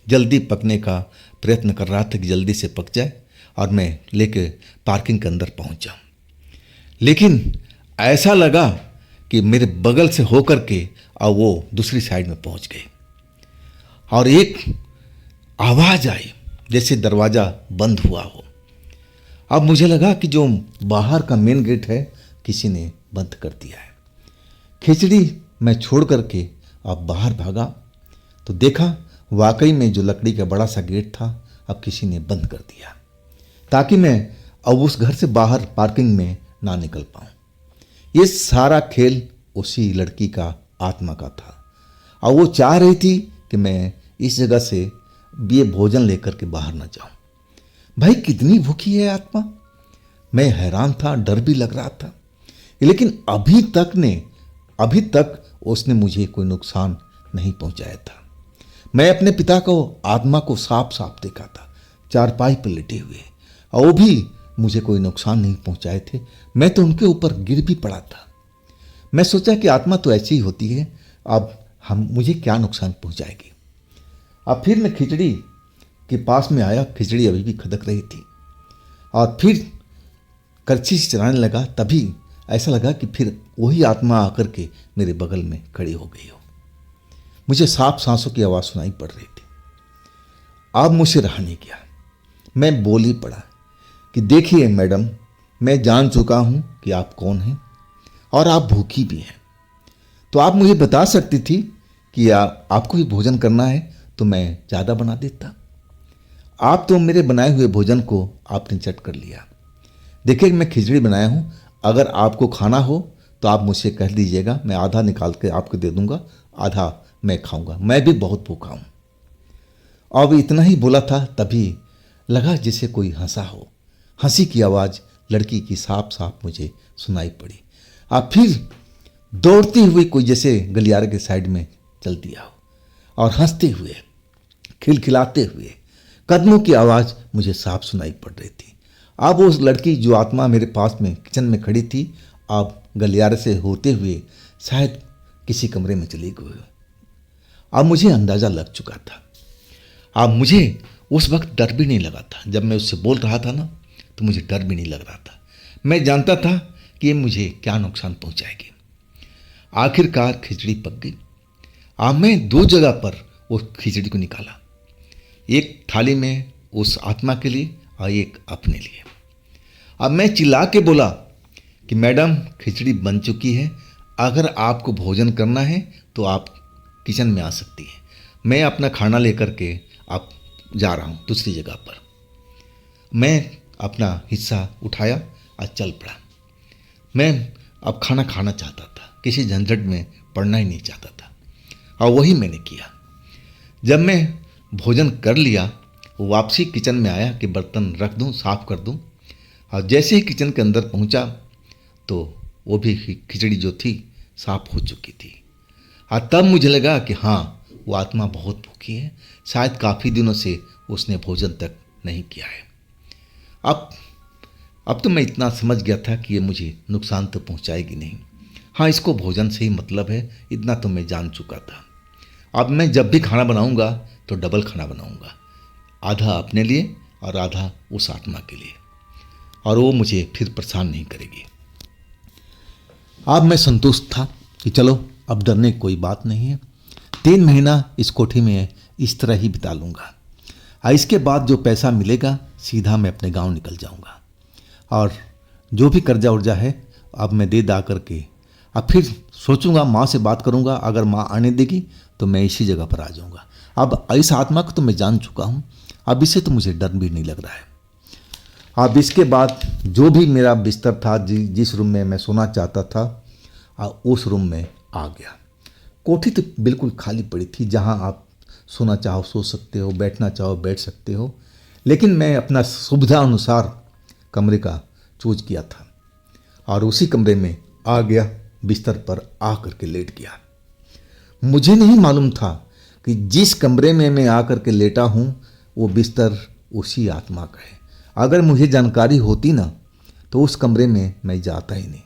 जल्दी पकने का प्रयत्न कर रहा था कि जल्दी से पक जाए और मैं लेके पार्किंग के अंदर पहुंच जाऊं। लेकिन ऐसा लगा कि मेरे बगल से होकर के और वो दूसरी साइड में पहुंच गए और एक आवाज़ आई जैसे दरवाज़ा बंद हुआ हो। अब मुझे लगा कि जो बाहर का मेन गेट है किसी ने बंद कर दिया है। खिचड़ी मैं छोड़ करके अब बाहर भागा तो देखा वाकई में जो लकड़ी का बड़ा सा गेट था अब किसी ने बंद कर दिया, ताकि मैं अब उस घर से बाहर पार्किंग में ना निकल पाऊँ। ये सारा खेल उसी लड़की का आत्मा का था और वो चाह रही थी कि मैं इस जगह से ये भोजन लेकर के बाहर ना जाऊं। भाई कितनी भूखी है आत्मा। मैं हैरान था, डर भी लग रहा था, लेकिन अभी तक उसने मुझे कोई नुकसान नहीं पहुंचाया था। मैं अपने पिता को आत्मा को साफ साफ देखा था, चारपाई पर लेटे हुए, और वो भी मुझे कोई नुकसान नहीं पहुंचाए थे। मैं तो उनके ऊपर गिर भी पड़ा था। मैं सोचा कि आत्मा तो ऐसी ही होती है, अब मुझे क्या नुकसान पहुंचाएगी। अब फिर मैं खिचड़ी के पास में आया, खिचड़ी अभी भी खदक रही थी और फिर करछी से चलाने लगा। तभी ऐसा लगा कि फिर वही आत्मा आकर के मेरे बगल में खड़ी हो गई हो। मुझे साफ सांसों की आवाज़ सुनाई पड़ रही थी। अब मुझे रहा नहीं गया, मैं बोल ही पड़ा कि देखिए मैडम, मैं जान चुका हूँ कि आप कौन हैं और आप भूखी भी हैं, तो आप मुझे बता सकती थी कि आपको भी भोजन करना है तो मैं ज़्यादा बना देता। आप तो मेरे बनाए हुए भोजन को आपने चट कर लिया। देखिए मैं खिचड़ी बनाया हूँ, अगर आपको खाना हो तो आप मुझसे कह दीजिएगा, मैं आधा निकाल के आपको दे दूँगा, आधा मैं खाऊँगा, मैं भी बहुत भूखा हूँ। अब इतना ही बोला था, तभी लगा जैसे कोई हंसा हो। हंसी की आवाज़ लड़की की साफ साफ मुझे सुनाई पड़ी। अब फिर दौड़ती हुई कोई जैसे गलियारे के साइड में चल दिया हो और हंसते हुए, खिलखिलाते हुए कदमों की आवाज़ मुझे साफ सुनाई पड़ रही थी। अब वो लड़की जो आत्मा मेरे पास में किचन में खड़ी थी, अब गलियारे से होते हुए शायद किसी कमरे में चली गई। अब मुझे अंदाज़ा लग चुका था। अब मुझे उस वक्त डर भी नहीं लगा था। जब मैं उससे बोल रहा था ना, तो मुझे डर भी नहीं लग रहा था। मैं जानता था कि ये मुझे क्या नुकसान पहुंचाएगी। आखिरकार खिचड़ी पक गई। अब मैं 2 जगह पर उस खिचड़ी को निकाला, एक थाली में उस आत्मा के लिए और एक अपने लिए। अब मैं चिल्ला के बोला कि मैडम, खिचड़ी बन चुकी है, अगर आपको भोजन करना है तो आप किचन में आ सकती हैं। मैं अपना खाना लेकर के आप जा रहा हूँ दूसरी जगह पर। मैं अपना हिस्सा उठाया और चल पड़ा। मैं अब खाना खाना चाहता था, किसी झंझट में पड़ना ही नहीं चाहता था, और वही मैंने किया। जब मैं भोजन कर लिया, वापसी किचन में आया कि बर्तन रख दूं, साफ़ कर दूं, और जैसे ही किचन के अंदर पहुंचा तो वो भी खिचड़ी जो थी साफ़ हो चुकी थी। और तब मुझे लगा कि हाँ, वो आत्मा बहुत भूखी है, शायद काफ़ी दिनों से उसने भोजन तक नहीं किया है। अब तो मैं इतना समझ गया था कि ये मुझे नुकसान तो पहुंचाएगी नहीं। हाँ, इसको भोजन से ही मतलब है, इतना तो मैं जान चुका था। अब मैं जब भी खाना बनाऊंगा तो डबल खाना बनाऊंगा, आधा अपने लिए और आधा उस आत्मा के लिए, और वो मुझे फिर परेशान नहीं करेगी। अब मैं संतुष्ट था कि चलो, अब डरने की कोई बात नहीं है। 3 महीना इस कोठी में इस तरह ही बिता लूँगा, और इसके बाद जो पैसा मिलेगा सीधा मैं अपने गांव निकल जाऊंगा, और जो भी कर्जा उर्जा है अब मैं दे दा करके अब फिर सोचूंगा, माँ से बात करूंगा, अगर माँ आने देगी तो मैं इसी जगह पर आ जाऊंगा। अब इस आत्मा को तो मैं जान चुका हूँ, अब इससे तो मुझे डर भी नहीं लग रहा है। अब इसके बाद जो भी मेरा बिस्तर था, जिस रूम में मैं सोना चाहता था, उस रूम में आ गया। कोठी तो बिल्कुल खाली पड़ी थी, जहाँ आप सोना चाहो सो सकते हो, बैठना चाहो बैठ सकते हो, लेकिन मैं अपना सुविधा अनुसार कमरे का चूज किया था और उसी कमरे में आ गया, बिस्तर पर आ करके लेट गया। मुझे नहीं मालूम था कि जिस कमरे में मैं आ करके लेटा हूँ वो बिस्तर उसी आत्मा का है। अगर मुझे जानकारी होती ना तो उस कमरे में मैं जाता ही नहीं।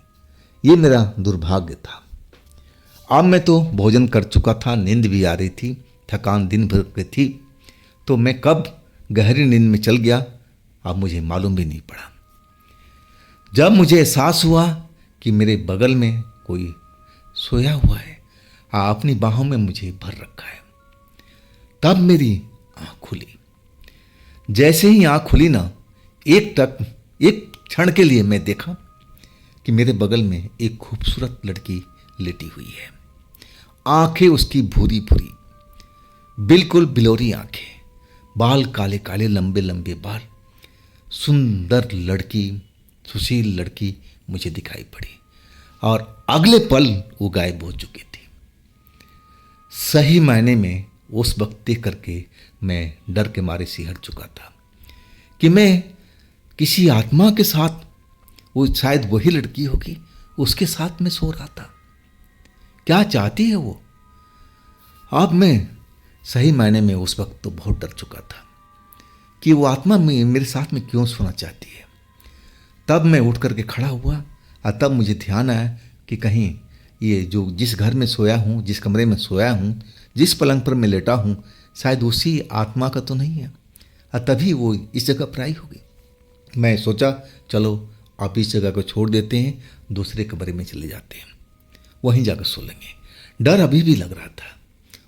ये मेरा दुर्भाग्य था। अब मैं तो भोजन कर चुका था, नींद भी आ रही थी, थकान दिन भर की थी, तो मैं कब गहरी नींद में चल गया अब मुझे मालूम भी नहीं पड़ा। जब मुझे एहसास हुआ कि मेरे बगल में कोई सोया हुआ है, अपनी बाहों में मुझे भर रखा है, तब मेरी आँख खुली। जैसे ही आँख खुली ना, एक क्षण के लिए मैं देखा कि मेरे बगल में एक खूबसूरत लड़की लेटी हुई है। आंखें उसकी भूरी भूरी, बिल्कुल बिलोरी आंखें, बाल काले काले, लंबे लंबे बाल। सुंदर लड़की, सुशील लड़की मुझे दिखाई पड़ी और अगले पल वो गायब हो चुकी थी। सही मायने में उस वक्त देख करके मैं डर के मारे सिहर चुका था कि मैं किसी आत्मा के साथ, वो शायद वही लड़की होगी, उसके साथ मैं सो रहा था। क्या चाहती है वो? अब मैं सही मायने में उस वक्त तो बहुत डर चुका था कि वो आत्मा मेरे साथ में क्यों सोना चाहती है। तब मैं उठ करके खड़ा हुआ और तब मुझे ध्यान आया कि कहीं ये जो जिस घर में सोया हूँ, जिस कमरे में सोया हूँ, जिस पलंग पर मैं लेटा हूँ, शायद उसी आत्मा का तो नहीं है, और तभी वो इस जगह पर आई होगी। मैं सोचा चलो आप इस जगह को छोड़ देते हैं, दूसरे कमरे में चले जाते हैं, वहीं जाकर सो लेंगे। डर अभी भी लग रहा था।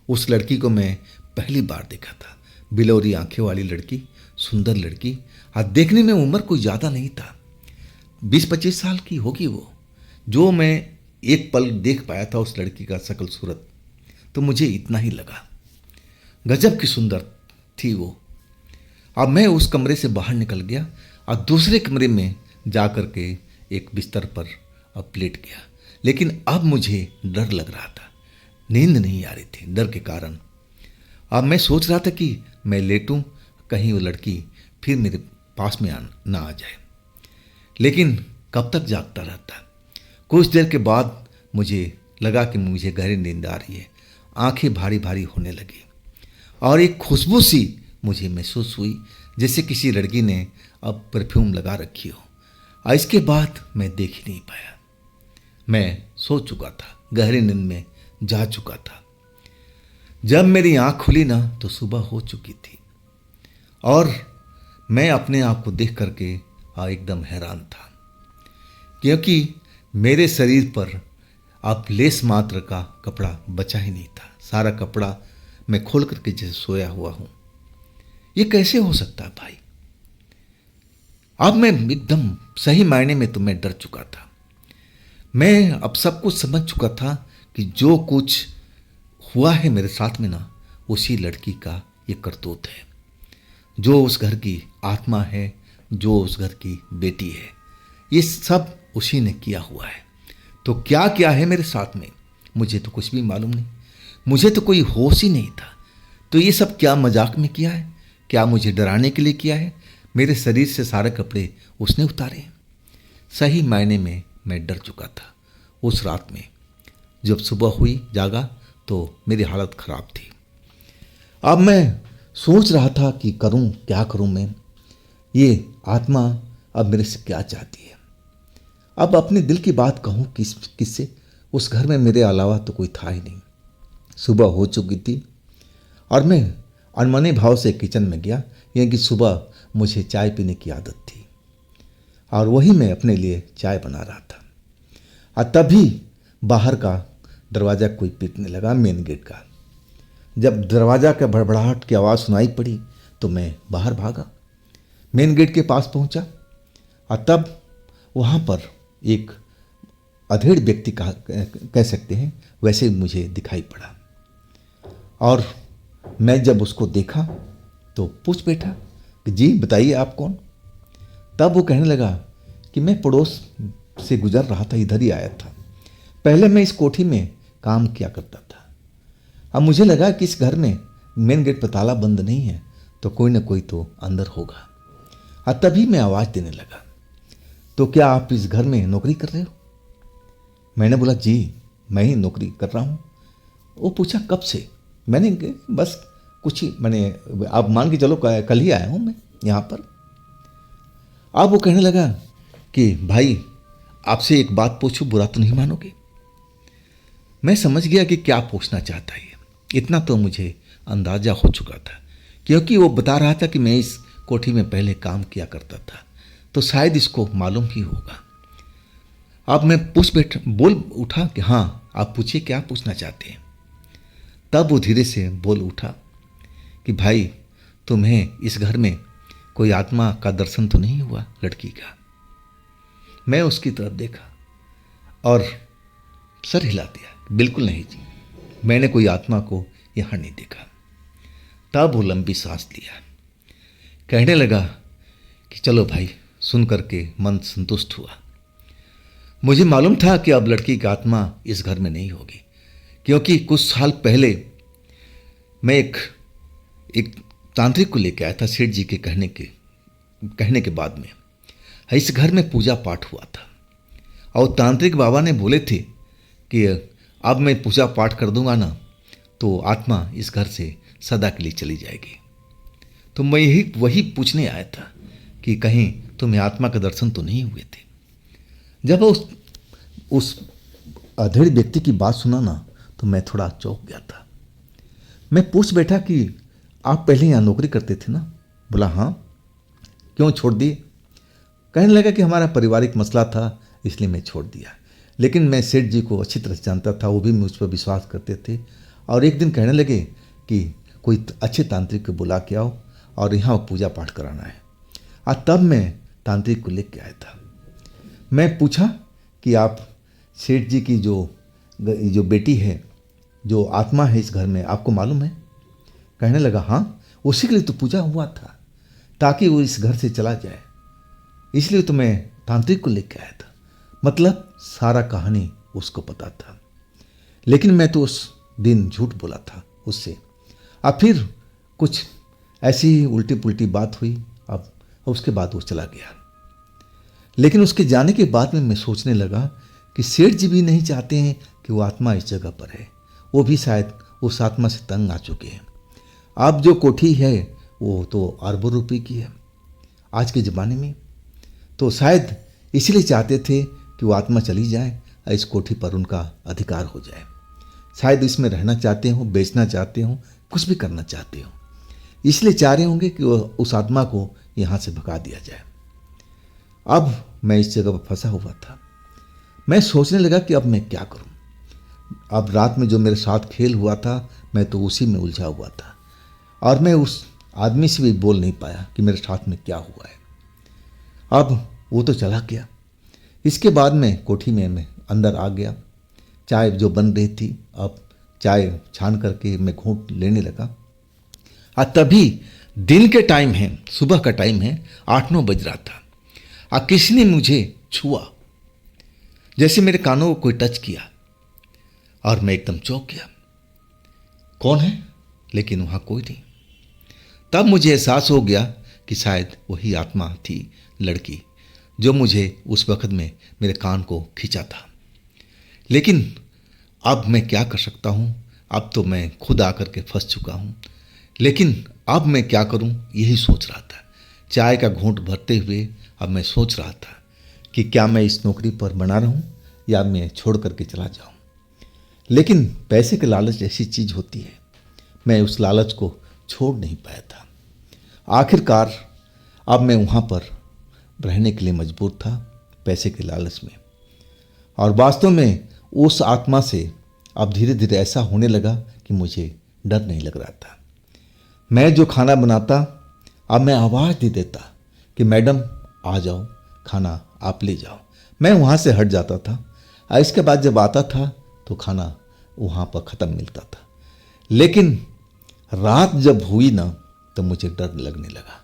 उस लड़की को मैं पहली बार देखा था, बिलोरी आंखें वाली लड़की, सुंदर लड़की, और देखने में उम्र कोई ज़्यादा नहीं था, 20-25 साल की होगी वो। जो मैं एक पल देख पाया था उस लड़की का शकल सूरत, तो मुझे इतना ही लगा, गजब की सुंदर थी वो। अब मैं उस कमरे से बाहर निकल गया और दूसरे कमरे में जा कर के एक बिस्तर पर अब लेट गया। लेकिन अब मुझे डर लग रहा था, नींद नहीं आ रही थी डर के कारण। अब मैं सोच रहा था कि मैं लेटूं, कहीं वो लड़की फिर मेरे पास में ना आ जाए, लेकिन कब तक जागता रहता। कुछ देर के बाद मुझे लगा कि मुझे गहरी नींद आ रही है, आंखें भारी भारी होने लगी और एक खुशबू सी मुझे महसूस हुई, जैसे किसी लड़की ने अब परफ्यूम लगा रखी हो। और इसके बाद मैं देख ही नहीं पाया, मैं सो चुका था, गहरी नींद में जा चुका था। जब मेरी आँख खुली ना तो सुबह हो चुकी थी और मैं अपने आप को देख करके एकदम हैरान था, क्योंकि मेरे शरीर पर अब लेस मात्र का कपड़ा बचा ही नहीं था। सारा कपड़ा मैं खोल करके जैसे सोया हुआ हूँ। ये कैसे हो सकता है भाई? अब मैं एकदम सही मायने में तो मैं डर चुका था। मैं अब सब कुछ समझ चुका था कि जो कुछ हुआ है मेरे साथ में ना, उसी लड़की का ये करतूत है, जो उस घर की आत्मा है, जो उस घर की बेटी है, ये सब उसी ने किया हुआ है। तो क्या क्या है मेरे साथ में, मुझे तो कुछ भी मालूम नहीं, मुझे तो कोई होश ही नहीं था। तो ये सब क्या मजाक में किया है? क्या मुझे डराने के लिए किया है? मेरे शरीर से सारे कपड़े उसने उतारे हैं। सही मायने में मैं डर चुका था उस रात में। जब सुबह हुई जागा तो मेरी हालत ख़राब थी। अब मैं सोच रहा था कि करूं क्या करूं मैं, ये आत्मा अब मेरे से क्या चाहती है। अब अपने दिल की बात कहूं किससे, उस घर में मेरे अलावा तो कोई था ही नहीं। सुबह हो चुकी थी और मैं अनमने भाव से किचन में गया, यानी कि सुबह मुझे चाय पीने की आदत थी और वही मैं अपने लिए चाय बना रहा था। और तभी बाहर का दरवाज़ा कोई पीटने लगा, मेन गेट का। जब दरवाज़ा का भड़बड़ाहट की आवाज़ सुनाई पड़ी तो मैं बाहर भागा, मेन गेट के पास पहुंचा और तब वहाँ पर एक अधेड़ व्यक्ति कह सकते हैं, वैसे मुझे दिखाई पड़ा। और मैं जब उसको देखा तो पूछ बैठा कि जी बताइए आप कौन। तब वो कहने लगा कि मैं पड़ोस से गुजर रहा था, इधर ही आया था। पहले मैं इस कोठी में काम किया करता था। अब मुझे लगा कि इस घर में मेन गेट पर ताला बंद नहीं है, तो कोई ना कोई तो अंदर होगा। और तभी मैं आवाज़ देने लगा, तो क्या आप इस घर में नौकरी कर रहे हो? मैंने बोला जी मैं ही नौकरी कर रहा हूँ। वो पूछा कब से? मैंने बस कुछ ही आप मान के चलो कल ही आया हूँ मैं यहाँ पर। अब वो कहने लगा कि भाई आपसे एक बात पूछूं, बुरा तो नहीं मानोगे? मैं समझ गया कि क्या पूछना चाहता है। इतना तो मुझे अंदाजा हो चुका था, क्योंकि वो बता रहा था कि मैं इस कोठी में पहले काम किया करता था, तो शायद इसको मालूम ही होगा। अब मैं बोल उठा कि हाँ आप पूछिए क्या पूछना चाहते हैं। तब वो धीरे से बोल उठा कि भाई तुम्हें इस घर में कोई आत्मा का दर्शन तो नहीं हुआ लड़की का? मैं उसकी तरफ देखा और सर हिला दिया, बिल्कुल नहीं जी, मैंने कोई आत्मा को यहाँ नहीं देखा। तब वो लंबी सांस लिया, कहने लगा कि चलो भाई, सुन करके मन संतुष्ट हुआ। मुझे मालूम था कि अब लड़की की आत्मा इस घर में नहीं होगी, क्योंकि कुछ साल पहले मैं एक तांत्रिक को लेकर आया था सेठ जी के कहने के बाद में। इस घर में पूजा पाठ हुआ था और तांत्रिक बाबा ने बोले थे कि अब मैं पूजा पाठ कर दूंगा ना तो आत्मा इस घर से सदा के लिए चली जाएगी। तो मैं वही पूछने आया था कि कहीं तुम्हें आत्मा का दर्शन तो नहीं हुए थे। जब उस अधेड़ व्यक्ति की बात सुना ना तो मैं थोड़ा चौंक गया था। मैं पूछ बैठा कि आप पहले यहाँ नौकरी करते थे ना? बोला हाँ। क्यों छोड़ दिए? कहने लगा कि हमारा पारिवारिक मसला था इसलिए मैं छोड़ दिया। लेकिन मैं सेठ जी को अच्छी तरह से जानता था, वो भी मुझ पर विश्वास करते थे। और एक दिन कहने लगे कि कोई अच्छे तांत्रिक को बुला के आओ और यहाँ पूजा पाठ कराना है। और तब मैं तांत्रिक को लेकर आया था। मैं पूछा कि आप सेठ जी की जो बेटी है, जो आत्मा है इस घर में, आपको मालूम है? कहने लगा हाँ, उसी के लिए तो पूजा हुआ था, ताकि वो इस घर से चला जाए, इसलिए तो मैं तांत्रिक को लेकर आया था। मतलब सारा कहानी उसको पता था, लेकिन मैं तो उस दिन झूठ बोला था उससे। अब फिर कुछ ऐसी उल्टी पुल्टी बात हुई। अब उसके बाद वो चला गया। लेकिन उसके जाने के बाद में मैं सोचने लगा कि सेठ जी भी नहीं चाहते हैं कि वो आत्मा इस जगह पर है। वो भी शायद उस आत्मा से तंग आ चुके हैं। अब जो कोठी है वो तो अरबों रुपए की है आज के ज़माने में, तो शायद इसलिए चाहते थे कि वो आत्मा चली जाए, इस कोठी पर उनका अधिकार हो जाए। शायद इसमें रहना चाहते हो, बेचना चाहते हो, कुछ भी करना चाहते हो, इसलिए चाह रहे होंगे कि उस आत्मा को यहाँ से भगा दिया जाए। अब मैं इस जगह पर फंसा हुआ था। मैं सोचने लगा कि अब मैं क्या करूं। अब रात में जो मेरे साथ खेल हुआ था मैं तो उसी में उलझा हुआ था, और मैं उस आदमी से भी बोल नहीं पाया कि मेरे साथ में क्या हुआ है। अब वो तो चला गया। इसके बाद में कोठी में मैं अंदर आ गया। चाय जो बन रही थी, अब चाय छान करके मैं घूंट लेने लगा। और तभी दिन के टाइम है, सुबह का टाइम है, 8-9 बज रहा था। और किसी ने मुझे छुआ, जैसे मेरे कानों को कोई टच किया, और मैं एकदम चौंक गया। कौन है? लेकिन वहाँ कोई नहीं। तब मुझे एहसास हो गया कि शायद वही आत्मा थी, लड़की, जो मुझे उस वक्त में मेरे कान को खींचा था। लेकिन अब मैं क्या कर सकता हूँ? अब तो मैं खुद आकर के फंस चुका हूँ। लेकिन अब मैं क्या करूँ, यही सोच रहा था। चाय का घूंट भरते हुए अब मैं सोच रहा था कि क्या मैं इस नौकरी पर बना रहूँ या मैं छोड़ करके चला जाऊँ। लेकिन पैसे के लालच ऐसी चीज़ होती है, मैं उस लालच को छोड़ नहीं पाया था। आखिरकार अब मैं वहाँ पर रहने के लिए मजबूर था, पैसे के लालच में। और वास्तव में उस आत्मा से अब धीरे धीरे ऐसा होने लगा कि मुझे डर नहीं लग रहा था। मैं जो खाना बनाता, अब मैं आवाज़ दे देता कि मैडम आ जाओ, खाना आप ले जाओ। मैं वहाँ से हट जाता था और इसके बाद जब आता था तो खाना वहाँ पर ख़त्म मिलता था। लेकिन रात जब हुई ना तो मुझे डर लगने लगा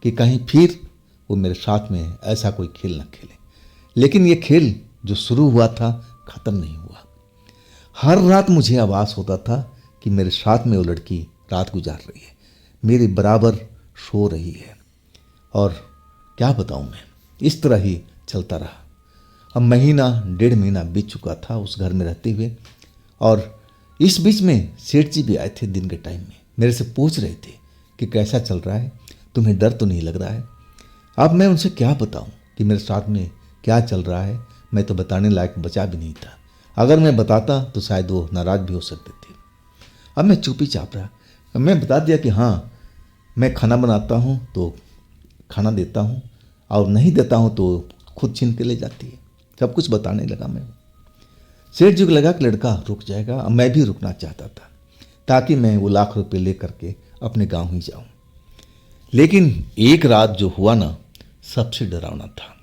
कि कहीं फिर वो मेरे साथ में ऐसा कोई खेल ना खेले। लेकिन ये खेल जो शुरू हुआ था ख़त्म नहीं हुआ। हर रात मुझे आभास होता था कि मेरे साथ में वो लड़की रात गुजार रही है, मेरे बराबर सो रही है। और क्या बताऊं मैं, इस तरह ही चलता रहा। अब महीना 1.5 महीना बीत चुका था उस घर में रहते हुए। और इस बीच में सेठ जी भी आए थे दिन के टाइम में, मेरे से पूछ रहे थे कि कैसा चल रहा है, तुम्हें डर तो नहीं लग रहा है। अब मैं उनसे क्या बताऊं कि मेरे साथ में क्या चल रहा है। मैं तो बताने लायक बचा भी नहीं था। अगर मैं बताता तो शायद वो नाराज़ भी हो सकते थे। अब मैं चुप ही चाप रहा। मैं बता दिया कि हाँ, मैं खाना बनाता हूँ तो खाना देता हूँ, और नहीं देता हूँ तो खुद छीन के ले जाती है। सब कुछ बताने लगा मैं। सेठ जी को लगा कि लड़का रुक जाएगा। अब मैं भी रुकना चाहता था ताकि मैं वो लाख रुपए ले करके अपने गांव ही जाऊं। लेकिन एक रात जो हुआ ना, सबसे डरावना था।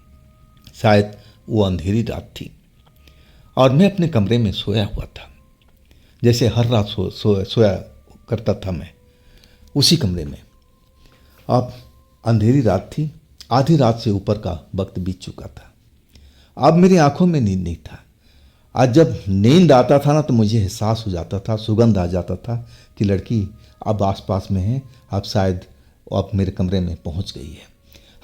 शायद वो अंधेरी रात थी और मैं अपने कमरे में सोया हुआ था। जैसे हर रात सोया करता था मैं उसी कमरे में। अब अंधेरी रात थी, आधी रात से ऊपर का वक्त बीत चुका था। अब मेरी आंखों में नींद नहीं था। आज जब नींद आता था ना तो मुझे एहसास हो जाता था, सुगंध आ जाता था कि लड़की अब आसपास में है, अब शायद अब मेरे कमरे में पहुंच गई है।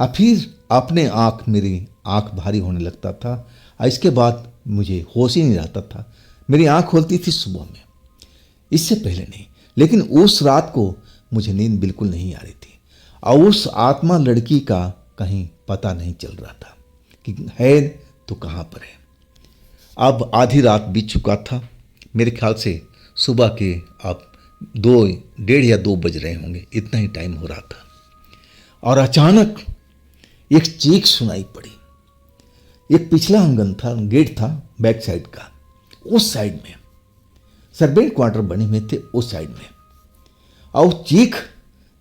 अब फिर अपने मेरी आंख भारी होने लगता था। और इसके बाद मुझे होश ही नहीं रहता था। मेरी आंख खोलती थी सुबह में, इससे पहले नहीं। लेकिन उस रात को मुझे नींद बिल्कुल नहीं आ रही थी और उस आत्मा लड़की का कहीं पता नहीं चल रहा था कि है तो कहाँ पर है। अब आधी रात बीत चुका था, मेरे ख्याल से सुबह के अब 1:30 या 2 बज रहे होंगे, इतना ही टाइम हो रहा था। और अचानक एक चीख सुनाई पड़ी। एक पिछला आंगन था, गेट था बैक साइड का, उस साइड में सर्वेंट क्वार्टर बने हुए थे उस साइड में। और चीख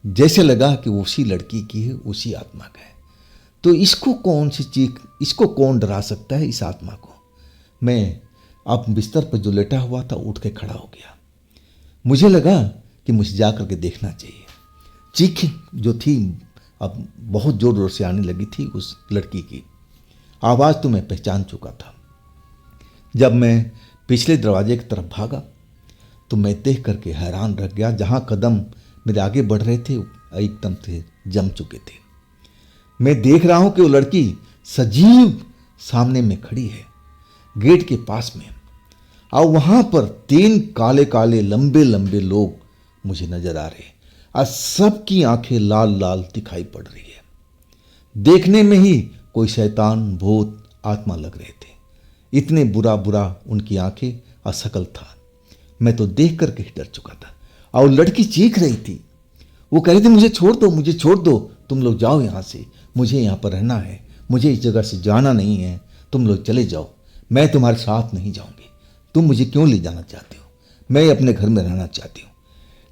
जैसे लगा कि उसी लड़की की है, उसी आत्मा का है। तो इसको कौन सी चीख, इसको कौन डरा सकता है, इस आत्मा को। मैं अब बिस्तर पर जो लेटा हुआ था उठ के खड़ा हो गया। मुझे लगा कि मुझे जा करके देखना चाहिए। चीख जो थी अब बहुत जोर जोर से आने लगी थी उस लड़की की। आवाज़ तो मैं पहचान चुका था। जब मैं पिछले दरवाजे की तरफ भागा तो मैं देख करके हैरान रह गया। जहाँ कदम मेरे आगे बढ़ रहे थे एकदम से जम चुके थे। मैं देख रहा हूँ कि वो लड़की सजीव सामने में खड़ी है गेट के पास में। और वहाँ पर 3 काले काले लंबे लंबे लोग मुझे नजर आ रहे और सबकी आंखें लाल लाल दिखाई पड़ रही है। देखने में ही कोई शैतान भूत आत्मा लग रहे थे। इतने बुरा बुरा उनकी आंखें और शकल था। मैं तो देख करके ही डर चुका था। और लड़की चीख रही थी, वो कह रही थी मुझे छोड़ दो, मुझे छोड़ दो, तुम लोग जाओ यहाँ से, मुझे यहाँ पर रहना है, मुझे इस जगह से जाना नहीं है, तुम लोग चले जाओ, मैं तुम्हारे साथ नहीं जाऊँगी। तुम मुझे क्यों ले जाना चाहते हो, मैं अपने घर में रहना चाहती हूँ।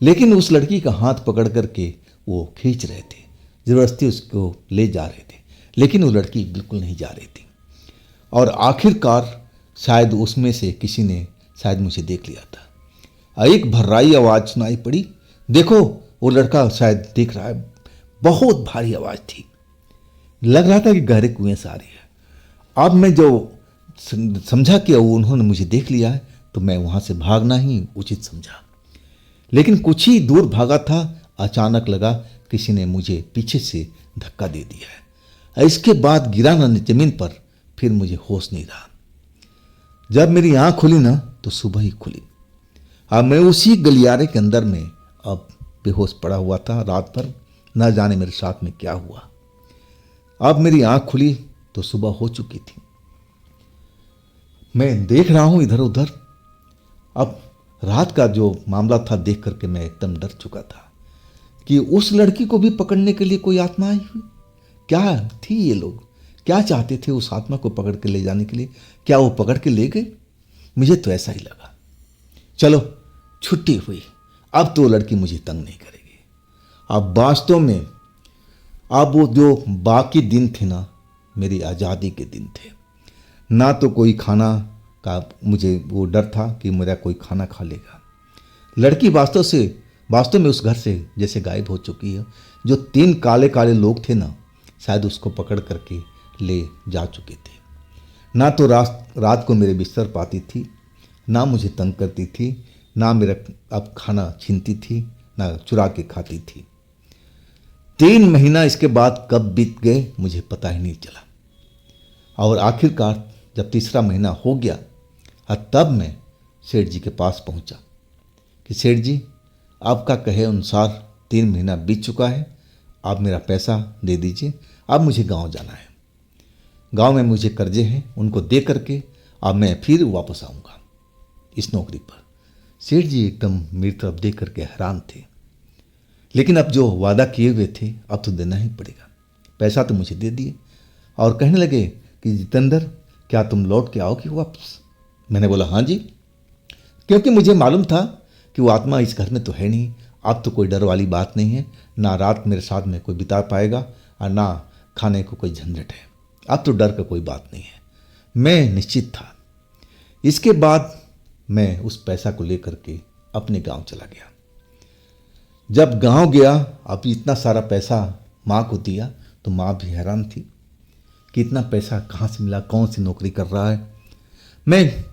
लेकिन उस लड़की का हाथ पकड़ करके वो खींच रहे थे, ज़बरदस्ती उसको ले जा रहे थे। लेकिन वो लड़की बिल्कुल नहीं जा रही थी। और आखिरकार शायद उसमें से किसी ने शायद मुझे देख लिया था। एक भर्राई आवाज़ सुनाई पड़ी। देखो वो लड़का शायद देख रहा है। बहुत भारी आवाज़ थी, लग रहा था कि गहरे कुएं से आ रही है। अब मैं जो समझा कि उन्होंने मुझे देख लिया है तो मैं वहाँ से भागना ही उचित समझा। लेकिन कुछ ही दूर भागा था, अचानक लगा किसी ने मुझे पीछे से धक्का दे दिया है। इसके बाद गिरा ना जमीन पर, फिर मुझे होश नहीं रहा। जब मेरी आँख खुली ना तो सुबह ही खुली। अब मैं उसी गलियारे के अंदर में अब बेहोश पड़ा हुआ था रात भर, न जाने मेरे साथ में क्या हुआ। अब मेरी आँख खुली तो सुबह हो चुकी थी। मैं देख रहा हूँ इधर उधर। अब रात का जो मामला था देख करके मैं एकदम डर चुका था कि उस लड़की को भी पकड़ने के लिए कोई आत्मा आई हुई। क्या थी ये लोग, क्या चाहते थे उस आत्मा को पकड़ के ले जाने के लिए? क्या वो पकड़ के ले गए? मुझे तो ऐसा ही लगा। चलो छुट्टी हुई, अब तो लड़की मुझे तंग नहीं करेगी। अब वास्तव में अब वो जो बाकी दिन थे ना, मेरी आज़ादी के दिन थे। ना तो कोई खाना का मुझे वो डर था कि मेरा कोई खाना खा लेगा। लड़की वास्तव में उस घर से जैसे गायब हो चुकी है। जो 3 काले काले लोग थे ना, शायद उसको पकड़ करके ले जा चुके थे। ना तो रात को मेरे बिस्तर पाती थी, ना मुझे तंग करती थी, ना मेरा अब खाना छीनती थी, ना चुरा के खाती थी। 3 महीना इसके बाद कब बीत गए मुझे पता ही नहीं चला। और आखिरकार जब तीसरा महीना हो गया तब मैं सेठ जी के पास पहुंचा कि सेठ जी, आपका कहे अनुसार 3 महीना बीत चुका है, आप मेरा पैसा दे दीजिए, अब मुझे गांव जाना है। गांव में मुझे कर्जे हैं, उनको दे करके अब मैं फिर वापस आऊँगा इस नौकरी पर। सेठ जी एकदम मेरी तरफ देख करके हैरान थे, लेकिन अब जो वादा किए हुए थे अब तो देना ही पड़ेगा। पैसा तो मुझे दे दिए और कहने लगे कि जितेंद्र, क्या तुम लौट के आओगे वापस? मैंने बोला हाँ जी, क्योंकि मुझे मालूम था कि वो आत्मा इस घर में तो है नहीं। अब तो कोई डर वाली बात नहीं है, ना रात मेरे साथ में कोई बिता पाएगा और ना खाने को कोई झंझट है। अब तो डर का कोई बात नहीं है। मैं निश्चित था। इसके बाद मैं उस पैसा को लेकर के अपने गांव चला गया। जब गांव गया, अब इतना सारा पैसा माँ को दिया तो माँ भी हैरान थी कि इतना पैसा कहाँ से मिला, कौन सी नौकरी कर रहा है। मैं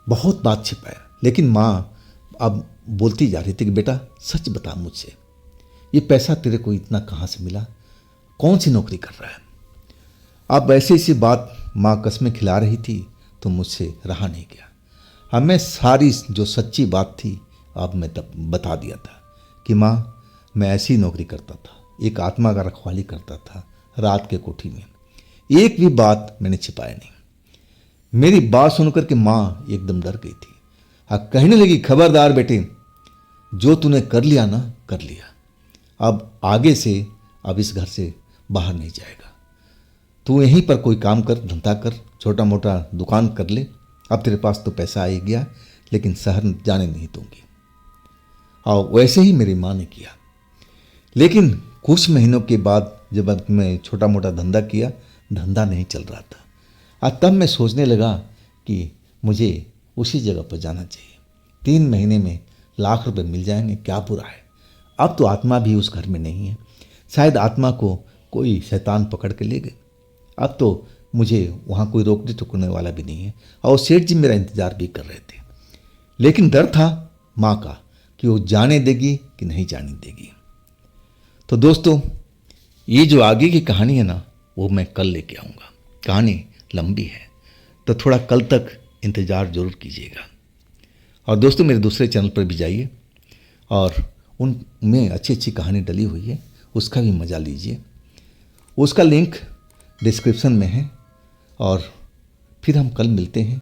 बहुत बात छिपाया, लेकिन माँ अब बोलती जा रही थी कि बेटा सच बता मुझसे, ये पैसा तेरे को इतना कहाँ से मिला, कौन सी नौकरी कर रहा है। अब ऐसी ऐसी बात माँ कसमें खिला रही थी तो मुझसे रहा नहीं गया। अब मैं सारी जो सच्ची बात थी अब मैं तब बता दिया था कि माँ, मैं ऐसी नौकरी करता था, एक आत्मा का रखवाली करता था रात के कोठी में। एक भी बात मैंने छिपाया नहीं। मेरी बात सुनकर के माँ एकदम डर गई थी। कहने लगी, खबरदार बेटे, जो तूने कर लिया ना कर लिया, अब आगे से अब इस घर से बाहर नहीं जाएगा। तू यहीं पर कोई काम कर, धंधा कर, छोटा मोटा दुकान कर ले। अब तेरे पास तो पैसा आ ही गया, लेकिन शहर जाने नहीं दूंगी। और वैसे ही मेरी माँ ने किया। लेकिन कुछ महीनों के बाद जब मैं छोटा मोटा धंधा किया, धंधा नहीं चल रहा था। तब मैं सोचने लगा कि मुझे उसी जगह पर जाना चाहिए। 3 महीने में लाख रुपए मिल जाएंगे, क्या बुरा है। अब तो आत्मा भी उस घर में नहीं है, शायद आत्मा को कोई शैतान पकड़ के ले गए। अब तो मुझे वहाँ कोई रोकने टोकने वाला भी नहीं है। और सेठ जी मेरा इंतजार भी कर रहे थे, लेकिन डर था माँ का कि वो जाने देगी कि नहीं जाने देगी। तो दोस्तों, ये जो आगे की कहानी है ना, वो मैं कल लेके आऊँगा। कहानी लंबी है तो थोड़ा कल तक इंतज़ार ज़रूर कीजिएगा। और दोस्तों, मेरे दूसरे चैनल पर भी जाइए और उनमें अच्छी अच्छी कहानी डली हुई है, उसका भी मज़ा लीजिए। उसका लिंक डिस्क्रिप्शन में है। और फिर हम कल मिलते हैं।